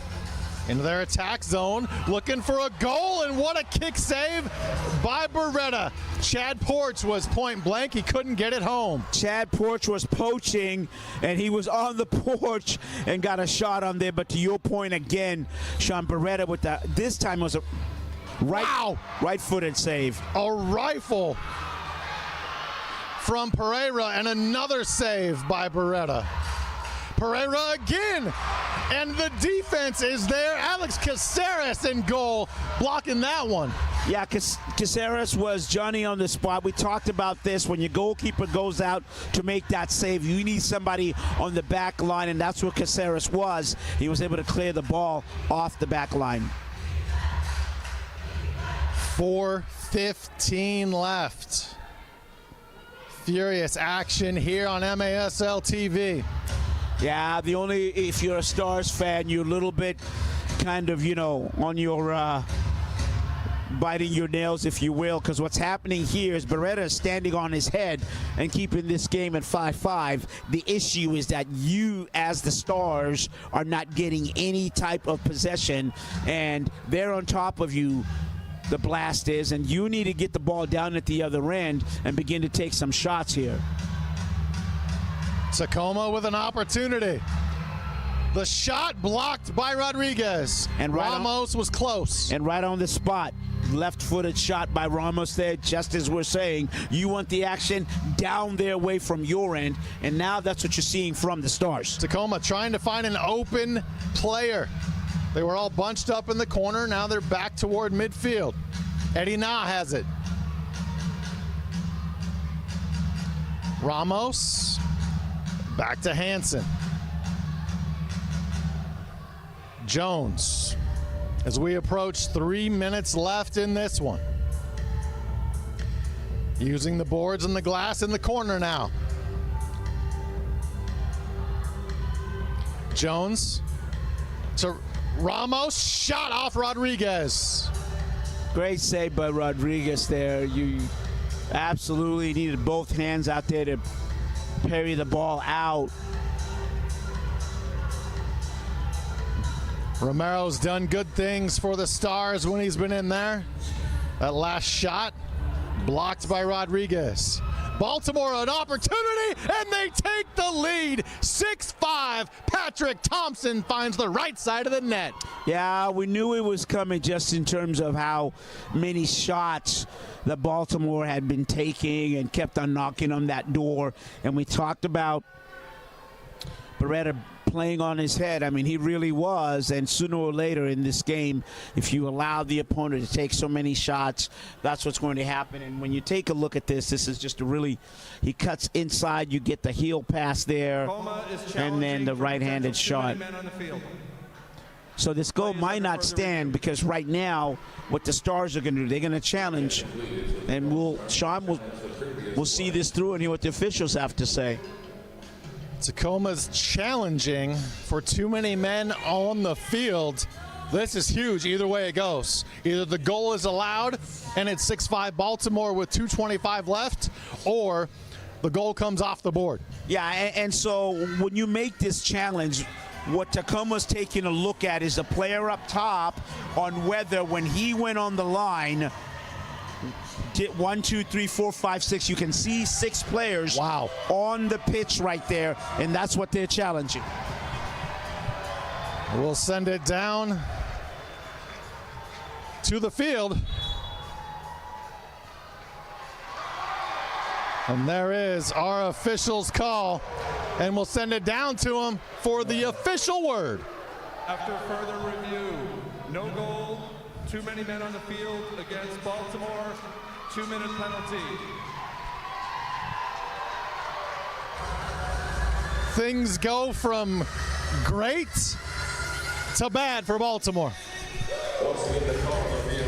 into their attack zone, looking for a goal, and what a kick save by Beretta. Chad Porch was point blank. He couldn't get it home. Chad Porch was poaching, and he was on the porch and got a shot on there. But to your point again, Sean, Beretta with that, this time was a right-footed save. A rifle from Pereira, and another save by Beretta. Pereira again, and the defense is there. Alex Caceres in goal, blocking that one. Yeah, Caceres was Johnny on the spot. We talked about this. When your goalkeeper goes out to make that save, you need somebody on the back line, and that's what Caceres was. He was able to clear the ball off the back line. 4:15 left. Furious action here on MASL TV. Yeah, if you're a Stars fan, you're a little bit kind of, on your biting your nails, if you will, because what's happening here is Beretta is standing on his head and keeping this game at 5-5. The issue is that you, as the Stars, are not getting any type of possession, and they're on top of you. The Blast is, and you need to get the ball down at the other end and begin to take some shots here. Tacoma with an opportunity. The shot blocked by Rodriguez. And Ramos was close. And right on the spot. Left-footed shot by Ramos there, just as we're saying. You want the action down there away from your end, and now that's what you're seeing from the Stars. Tacoma trying to find an open player. They were all bunched up in the corner. Now they're back toward midfield. Eddie Na has it. Ramos. Back to Hansen. Jones. as we approach 3 minutes left in this one. Using the boards and the glass in the corner now. Jones to Ramos, shot off Rodriguez. Great save by Rodriguez there. You absolutely needed both hands out there to parry the ball out. Romero's done good things for the Stars when he's been in there. That last shot blocked by Rodriguez. Baltimore an opportunity, and they take the lead. 6-5. Patrick Thompson finds the right side of the net. Yeah, we knew it was coming just in terms of how many shots that Baltimore had been taking and kept on knocking on that door. And we talked about Beretta playing on his head. I mean, he really was. And sooner or later in this game, if you allow the opponent to take so many shots, that's what's going to happen. And when you take a look at this, this is just a really, he cuts inside, you get the heel pass there, and then the right-handed shot. So this goal might not stand, because right now what the Stars are going to do, they're going to challenge, and Sean will see this through and hear what the officials have to say. Tacoma's challenging for too many men on the field. This is huge either way it goes. Either the goal is allowed and it's 6-5 Baltimore with 2:25 left, or the goal comes off the board. Yeah, and so when you make this challenge, what Tacoma's taking a look at is the player up top on whether when he went on the line, 1, 2, 3, 4, 5, 6. You can see 6 players on the pitch right there, and that's what they're challenging. We'll send it down to the field. And there is our official's call, and we'll send it down to him for the official word. After further review, no goal, too many men on the field against Baltimore, 2-minute penalty. Things go from great to bad for Baltimore.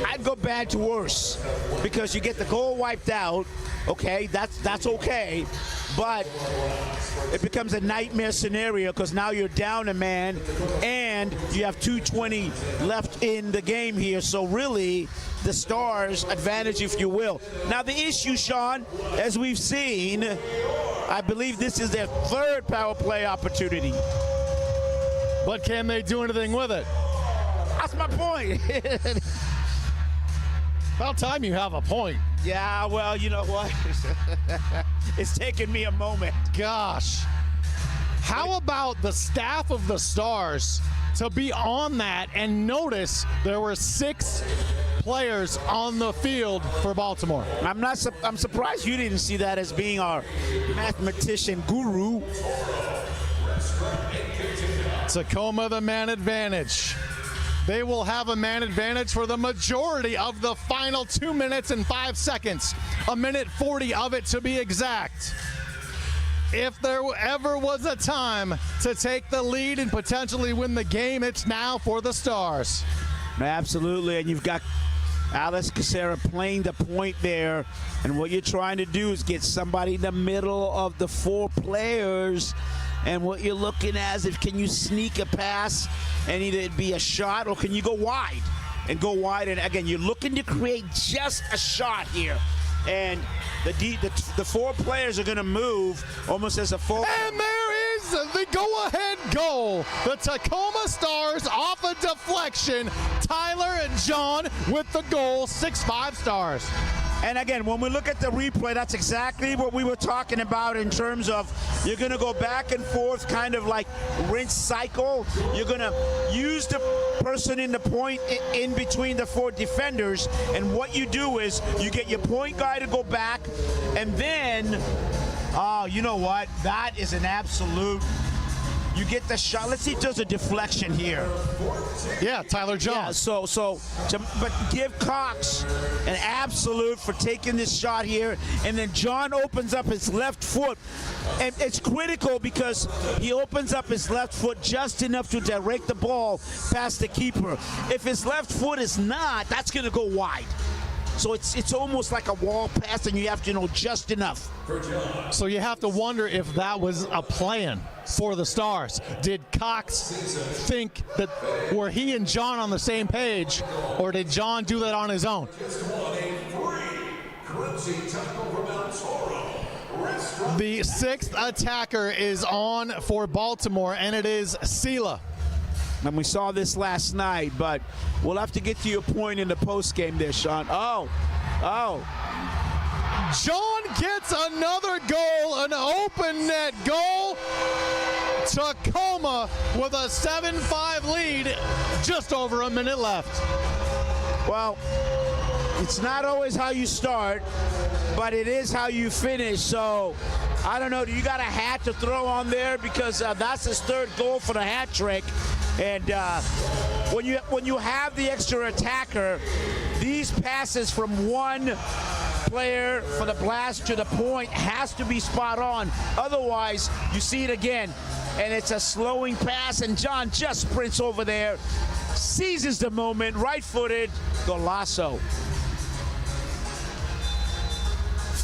I'd go bad to worse, because you get the goal wiped out. Okay, that's okay, but it becomes a nightmare scenario, because now you're down a man and you have 2:20 left in the game here. So really, the Stars' advantage, if you will. Now the issue, Sean, as we've seen, I believe this is their 3rd power play opportunity. But can they do anything with it? That's my point. About time you have a point. Yeah, well, you know what? It's taken me a moment. Gosh. How about the staff of the Stars to be on that and notice there were 6 players on the field for Baltimore? I'm surprised you didn't see that as being our mathematician guru. Tacoma the man advantage. They will have a man advantage for the majority of the final 2 minutes and 5 seconds. 1:40 of it to be exact. If there ever was a time to take the lead and potentially win the game, it's now for the Stars. Absolutely, and you've got Alex Casera playing the point there, and what you're trying to do is get somebody in the middle of the 4 players, and what you're looking at is, can you sneak a pass and either it be a shot, or can you go wide? And go wide, and again, you're looking to create just a shot here. And the 4 players are going to move almost as a full. And there is the go-ahead goal. The Tacoma Stars off a deflection. Tyler and John with the goal. 6-5 Stars. And again, when we look at the replay, that's exactly what we were talking about in terms of you're going to go back and forth, kind of like rinse cycle. You're going to use the person in the point in between the 4 defenders, and what you do is you get your point guy to go back, and then, oh, you know what? That is an absolute. You get the shot. Let's see if there's a deflection here. Yeah, Tyler John. Yeah, but give Cox an absolute for taking this shot here, and then John opens up his left foot, and it's critical because he opens up his left foot just enough to direct the ball past the keeper. If his left foot is not, that's going to go wide. So it's almost like a wall pass, and you have to know just enough. So you have to wonder if that was a plan for the Stars. Did Cox think that were he and John on the same page, or did John do that on his own? The sixth attacker is on for Baltimore, and it is Sela. And we saw this last night, but we'll have to get to your point in the post game there, Sean. Oh. John gets another goal, an open net goal. Tacoma with a 7-5 lead, just over a minute left. Well, it's not always how you start, but it is how you finish. So, I don't know, do you got a hat to throw on there? Because that's his third goal for the hat trick. And when you have the extra attacker, these passes from one player for the blast to the point has to be spot on. Otherwise, you see it again, and it's a slowing pass, and John just sprints over there, seizes the moment, right-footed, golazo.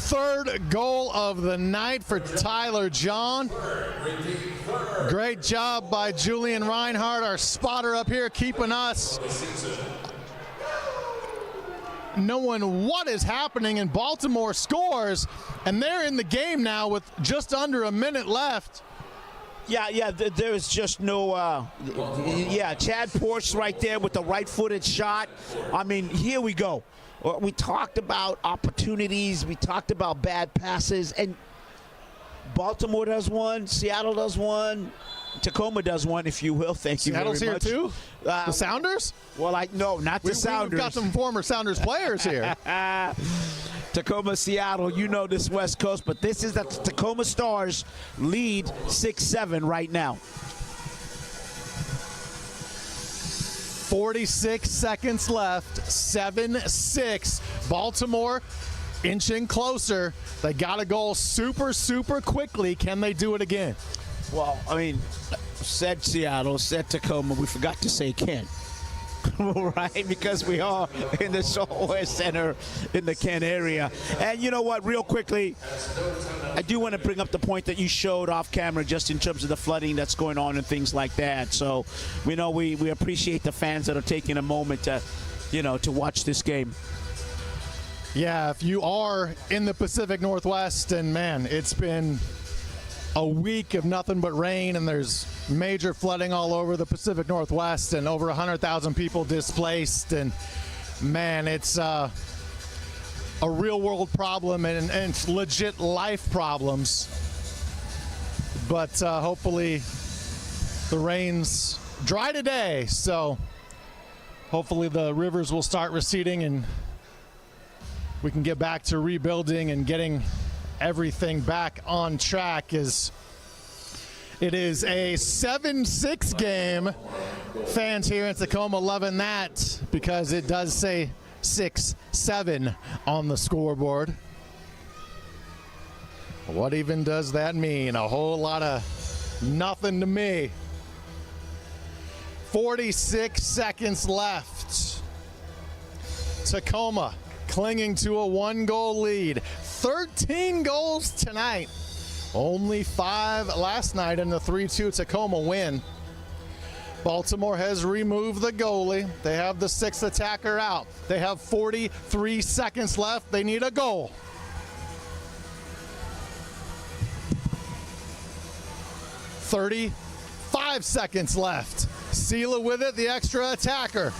Third goal of the night for Tyler John. Great job by Julian Reinhardt, our spotter up here, keeping us knowing what is happening. And Baltimore scores, and they're in the game now with just under a minute left. Yeah, there is just no, Chad Porsche right there with the right-footed shot. I mean, here we go. We talked about opportunities. We talked about bad passes. And Baltimore does one. Seattle does one. Tacoma does one, if you will. Thank you very much. Seattle's here too? The Sounders? Well, no, not the Sounders. We've got some former Sounders players here. Tacoma, Seattle, you know this West Coast, but this is the Tacoma Stars lead 6-7 right now. 46 seconds left, 7-6. Baltimore inching closer. They got a goal super quickly. Can they do it again? Well, I mean, said Seattle, said Tacoma. We forgot to say Kent. Right, because we are in the Southwest Center in the Kent area. And you know what, real quickly, I do want to bring up the point that you showed off camera just in terms of the flooding that's going on and things like that. So we know we appreciate the fans that are taking a moment to, to watch this game. Yeah, if you are in the Pacific Northwest, and man, it's been a week of nothing but rain, and there's major flooding all over the Pacific Northwest, and over 100,000 people displaced. And man, it's a real world problem, and it's legit life problems. But hopefully the rains dry today, so hopefully the rivers will start receding and we can get back to rebuilding and getting everything back on track. As it is a 7-6 game. Fans here in Tacoma loving that because it does say 6-7 on the scoreboard. What even does that mean? A whole lot of nothing to me. 46 seconds left. Tacoma clinging to a 1-goal lead. 13 goals tonight. Only 5 last night in the 3-2 Tacoma win. Baltimore has removed the goalie. They have the 6th attacker out. They have 43 seconds left. They need a goal. "35 seconds left. Sela with it, the extra attacker.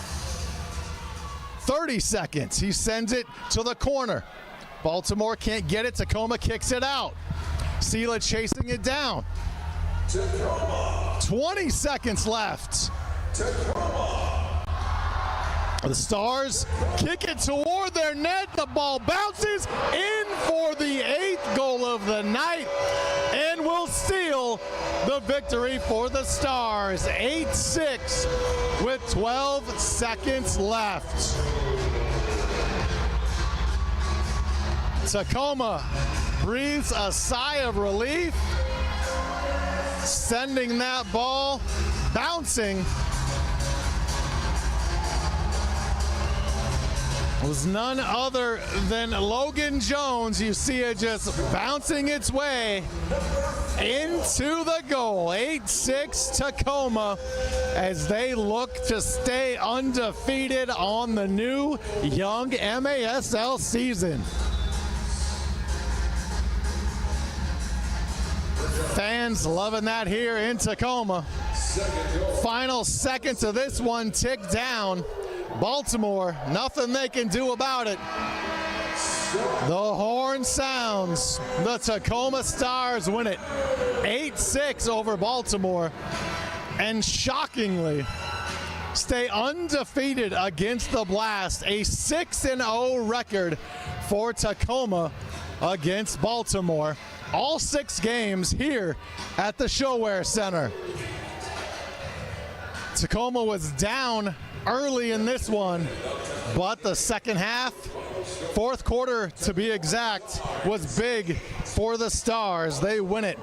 30 seconds. He sends it to the corner. Baltimore can't get it. Tacoma kicks it out. Sela chasing it down. 20 seconds left. The Stars kick it toward their net. The ball bounces in for the 8th goal of the night. And will steal the victory for the Stars. 8-6 with 12 seconds left. Tacoma breathes a sigh of relief, sending that ball bouncing. Was none other than Logan Jones. You see it just bouncing its way into the goal. 8-6 Tacoma as they look to stay undefeated on the new young MASL season. Fans loving that here in Tacoma. Final seconds of this one tick down. Baltimore, nothing they can do about it. The horn sounds. The Tacoma Stars win it 8-6 over Baltimore, and shockingly stay undefeated against the Blast. A 6-0 record for Tacoma against Baltimore. All 6 games here at the ShoWare Center. Tacoma was down early in this one, but the second half, fourth quarter to be exact, was big for the Stars. They win it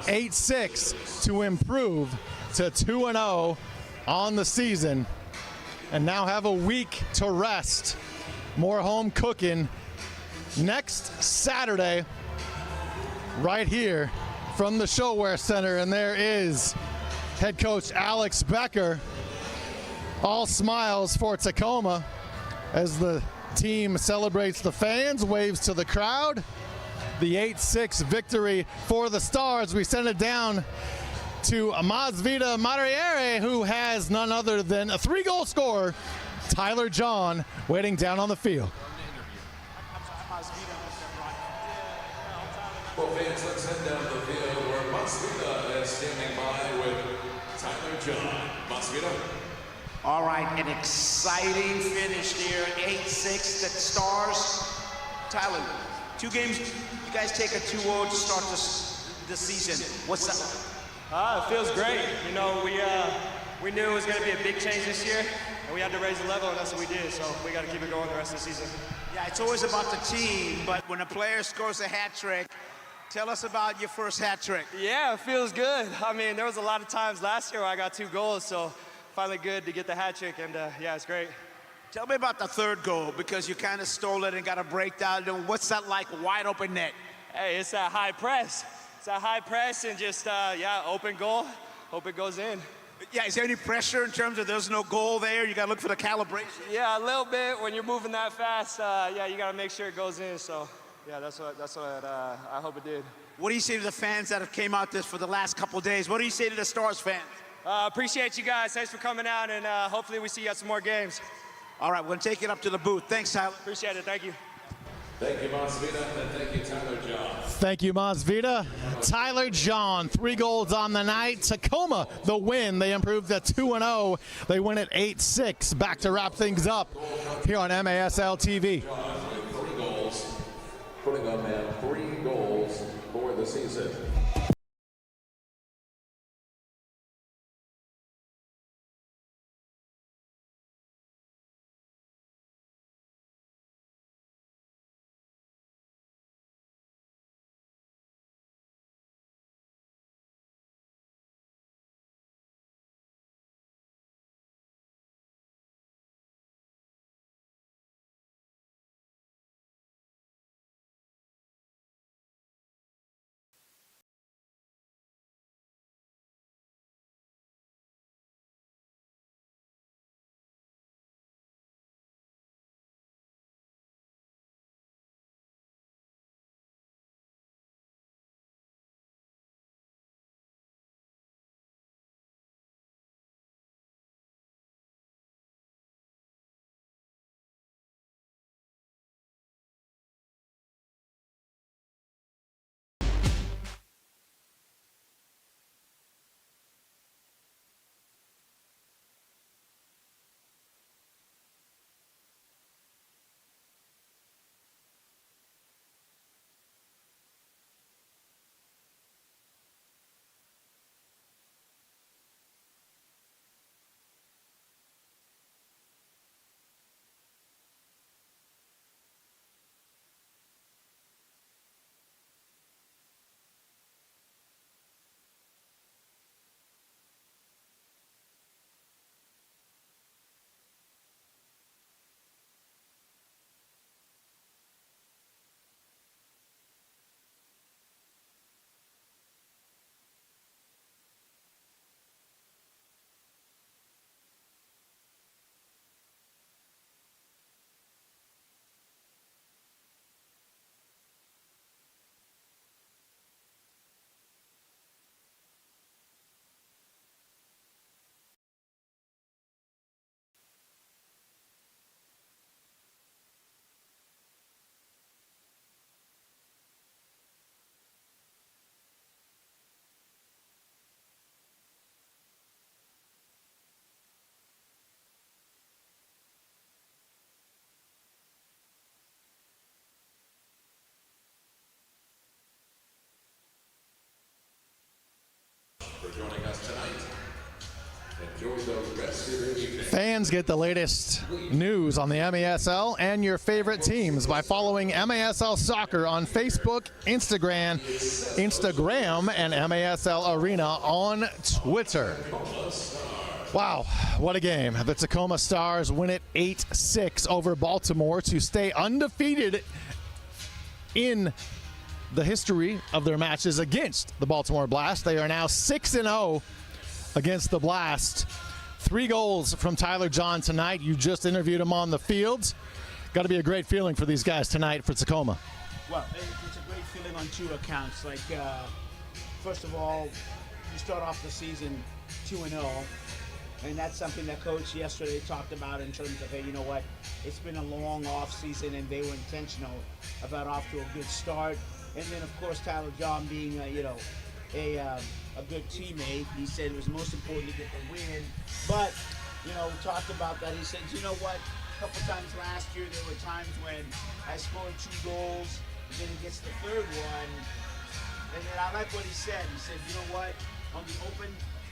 8-6 to improve to 2-0 on the season, and now have a week to rest. More home cooking next Saturday right here from the ShoWare Center, and there is head coach Alex Becker. All smiles for Tacoma as the team celebrates the fans, waves to the crowd. The 8-6 victory for the Stars. We send it down to Masvidal Mariere, who has none other than a 3-goal scorer, Tyler John, waiting down on the field. Well, fans, let's head down the field where Masvidal is standing by with Tyler John. Masvidal. All right, an exciting finish here, 8-6, the Stars. Tyler, 2 games, you guys take a 2-0 to start this season. What's that? It feels great. You know, we knew it was going to be a big change this year, and we had to raise the level, and that's what we did, so we got to keep it going the rest of the season. Yeah, it's always about the team, but when a player scores a hat trick, tell us about your first hat trick. Yeah, it feels good. I mean, there was a lot of times last year where I got 2 goals, so finally good to get the hat trick, and yeah, it's great. Tell me about the 3rd goal, because you kind of stole it and got a breakdown. What's that like, wide open net? Hey, it's that high press. It's that high press and just, yeah, open goal. Hope it goes in. Yeah, is there any pressure in terms of there's no goal there? You got to look for the calibration. Yeah, a little bit. When you're moving that fast, yeah, you got to make sure it goes in. So, yeah, that's what I hope it did. What do you say to the fans that have came out this for the last couple of days? What do you say to the Stars fans? Appreciate you guys. Thanks for coming out, and hopefully we see you at some more games. All right, we're going to take it up to the booth. Thanks, Tyler. Appreciate it. Thank you. Thank you, Masvidal, and thank you, Tyler John. Thank you, Masvidal. Tyler John, 3 goals on the night. Tacoma, the win. They improved to 2-0. They win at 8-6. Back to wrap things up here on MASL TV. 3 goals, putting up 3 goals for the season. for joining us tonight. Enjoy the rest of your evening. Fans get the latest news on the MASL and your favorite teams by following MASL Soccer on Facebook, Instagram, and MASL Arena on Twitter. Wow, what a game. The Tacoma Stars win it 8-6 over Baltimore to stay undefeated in the history of their matches against the Baltimore Blast. They are now 6-0 against the Blast. 3 goals from Tyler John tonight. You just interviewed him on the field. Got to be a great feeling for these guys tonight for Tacoma. Well, it's a great feeling on 2 accounts. Like, first of all, you start off the season 2-0, and that's something that Coach yesterday talked about in terms of, hey, you know what, it's been a long off season, and they were intentional about off to a good start. And then, of course, Tyler John being, a good teammate. He said it was most important to get the win. But, we talked about that. He said, you know what, a couple times last year there were times when I scored 2 goals, and then he gets the 3rd one. And then I like what he said. He said, you know what, on the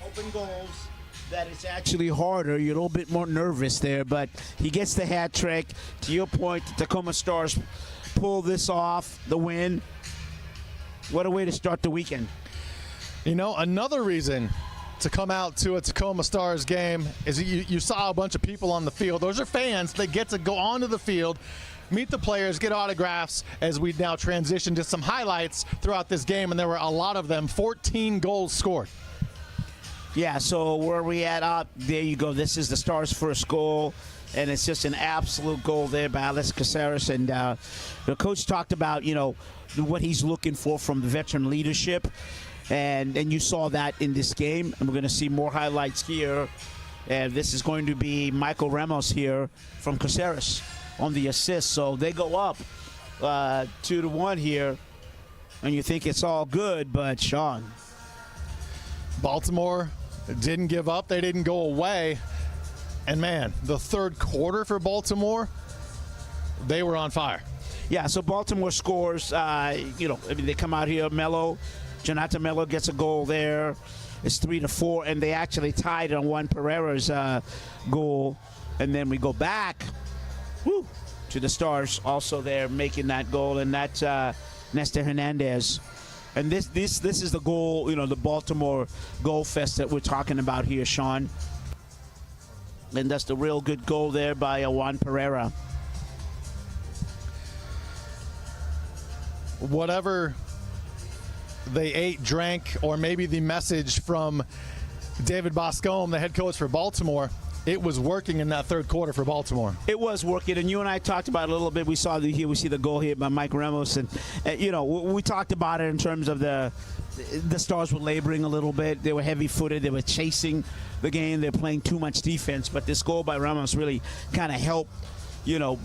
open goals, that it's actually harder. You're a little bit more nervous there, but he gets the hat trick. To your point, the Tacoma Stars pull this off, the win. What a way to start the weekend. Another reason to come out to a Tacoma Stars game is you saw a bunch of people on the field. Those are fans. They get to go onto the field, meet the players, get autographs, as we now transition to some highlights throughout this game, and there were a lot of them. 14 goals scored. Yeah, so where are we at? There you go. This is the Stars' first goal, and it's just an absolute goal there by Alex Caceres. And the coach talked about, what he's looking for from the veteran leadership. And you saw that in this game, and we're going to see more highlights here. And this is going to be Michael Ramos here from Caceres on the assist. So they go up 2-1 here, and you think it's all good, but Sean. Baltimore didn't give up. They didn't go away. And, man, the 3rd quarter for Baltimore, they were on fire. Yeah, so Baltimore scores, they come out here, Jonathan Mello gets a goal there. It's 3-4, and they actually tied on Juan Pereira's goal. And then we go back to the Stars also there making that goal, and that's Nestor Hernandez. And this is the goal, the Baltimore goal fest that we're talking about here, Sean. And that's the real good goal there by Juan Pereira. Whatever they ate, drank, or maybe the message from David Boscombe, the head coach for Baltimore, it was working in that 3rd quarter for Baltimore. It was working, and you and I talked about it a little bit. We see the goal here by Mike Ramos, and we talked about it in terms of the Stars were laboring a little bit. They were heavy-footed. They were chasing the game. They're playing too much defense, but this goal by Ramos really kind of helped, the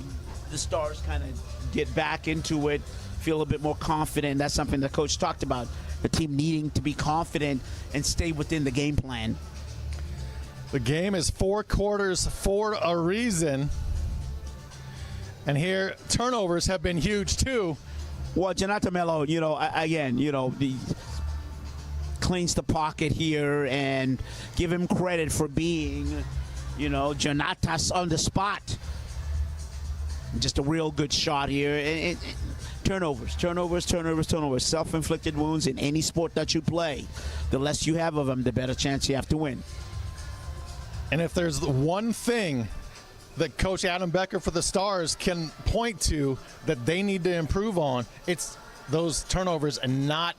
Stars kind of get back into it, feel a bit more confident. That's something the coach talked about, the team needing to be confident and stay within the game plan. The game is 4 quarters for a reason. And here, turnovers have been huge, too. Well, Jonathan Mello, he cleans the pocket here, and give him credit for being, Jonatas on the spot. Just a real good shot here. Turnovers. Self-inflicted wounds in any sport that you play. The less you have of them, the better chance you have to win. And if there's one thing that Coach Adam Becker for the Stars can point to that they need to improve on, it's those turnovers and not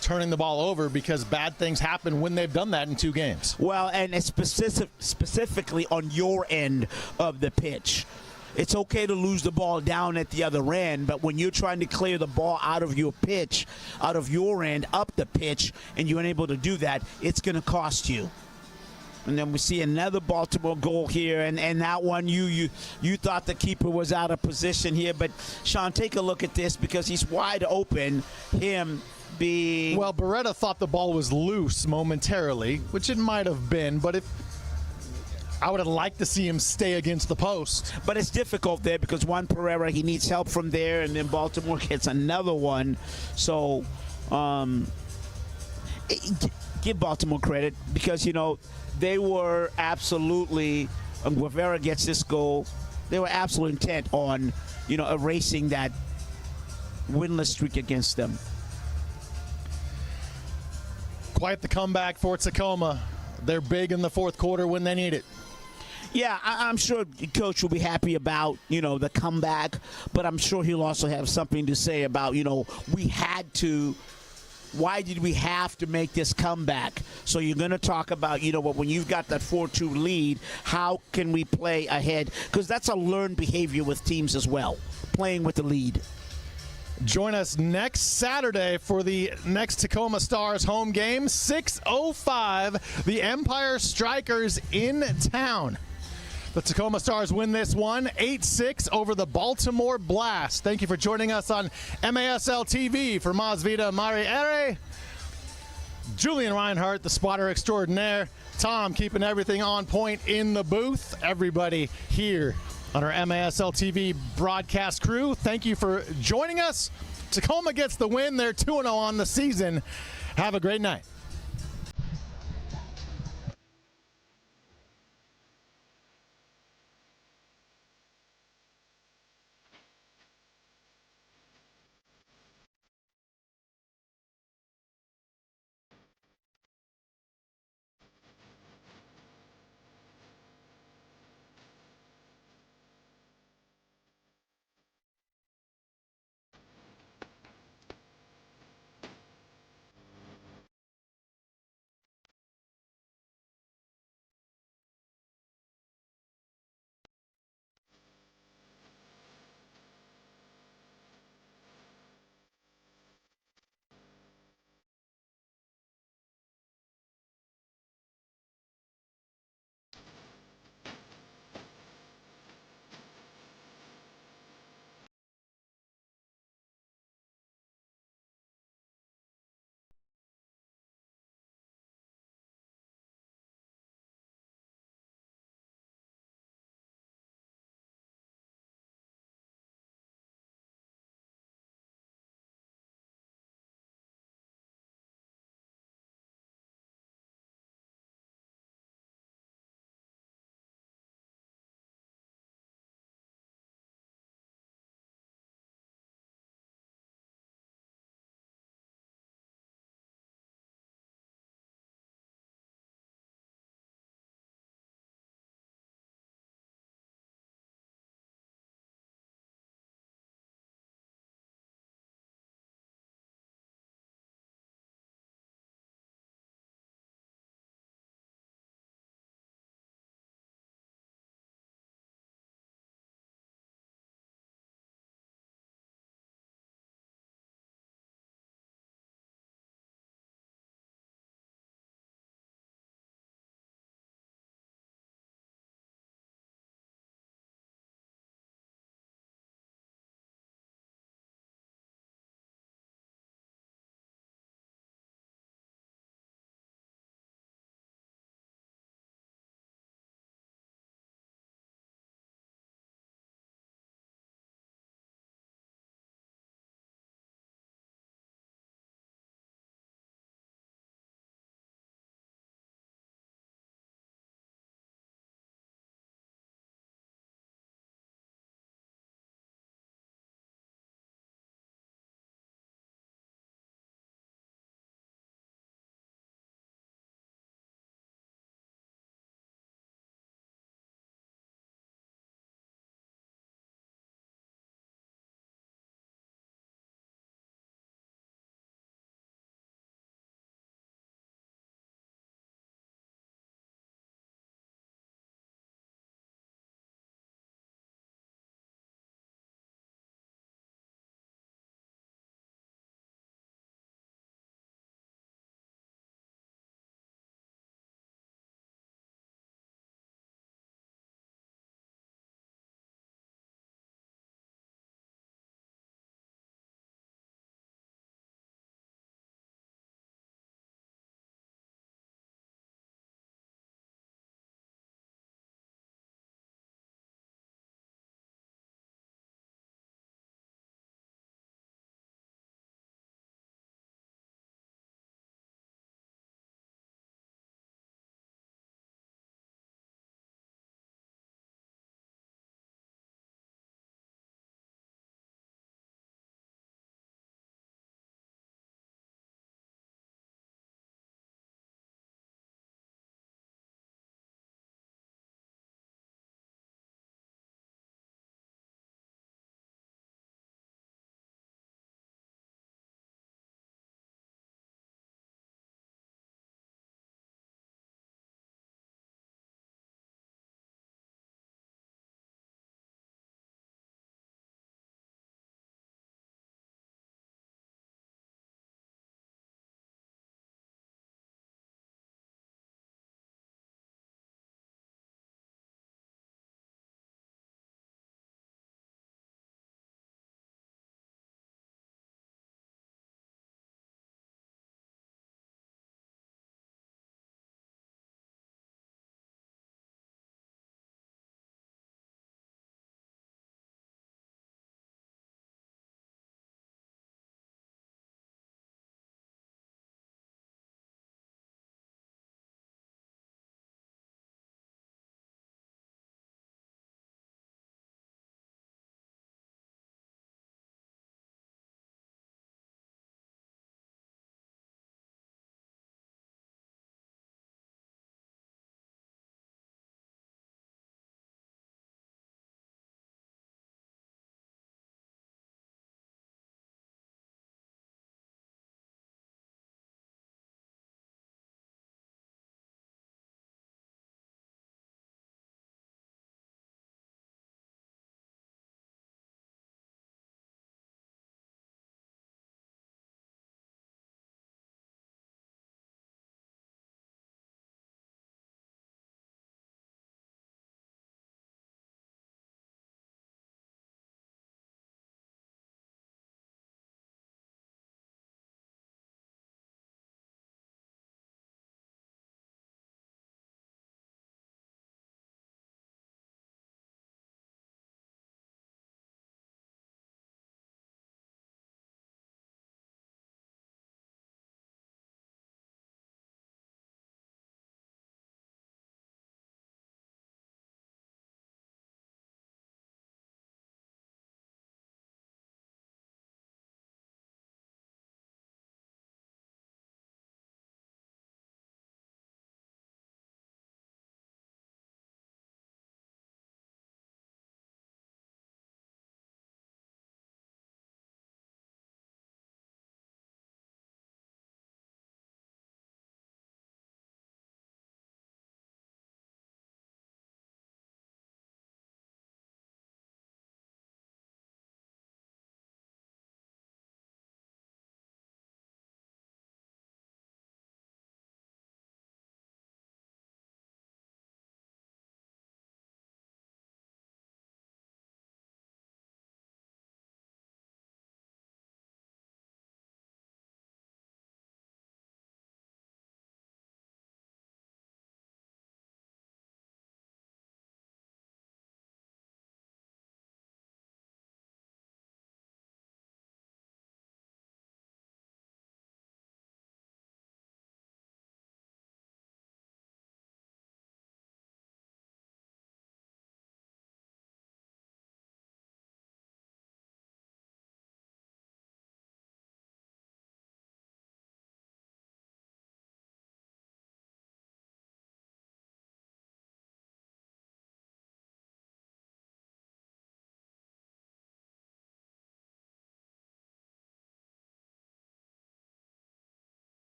turning the ball over, because bad things happen when they've done that in 2 games. Well, and it's specifically on your end of the pitch. It's okay to lose the ball down at the other end, but when you're trying to clear the ball out of your pitch, out of your end, up the pitch, and you're unable to do that, it's going to cost you. And then we see another Baltimore goal here, and that one you thought the keeper was out of position here, but Sean, take a look at this, because he's wide open. Well, Beretta thought the ball was loose momentarily, which it might have been, but I would have liked to see him stay against the post. But it's difficult there because Juan Pereira, he needs help from there, and then Baltimore gets another one. So give Baltimore credit because, you know, they were absolutely, Guevara gets this goal, they were absolutely intent on, you know, erasing that winless streak against them. Quite the comeback for Tacoma. They're big in the fourth quarter when they need it. Yeah, I'm sure Coach will be happy about, you know, the comeback, but I'm sure he'll also have something to say about, you know, why did we have to make this comeback? So you're going to talk about, you know, when you've got that 4-2 lead, how can we play ahead? Because that's a learned behavior with teams as well, playing with the lead. Join us next Saturday for the next Tacoma Stars home game, 6:05. The Empire Strikers in town. The Tacoma Stars win this one, 8-6 over the Baltimore Blast. Thank you for joining us on MASL TV. For Masvidal Mariere, Julian Reinhart, the spotter extraordinaire, Tom keeping everything on point in the booth. Everybody here on our MASL TV broadcast crew, thank you for joining us. Tacoma gets the win. They're 2-0 on the season. Have a great night.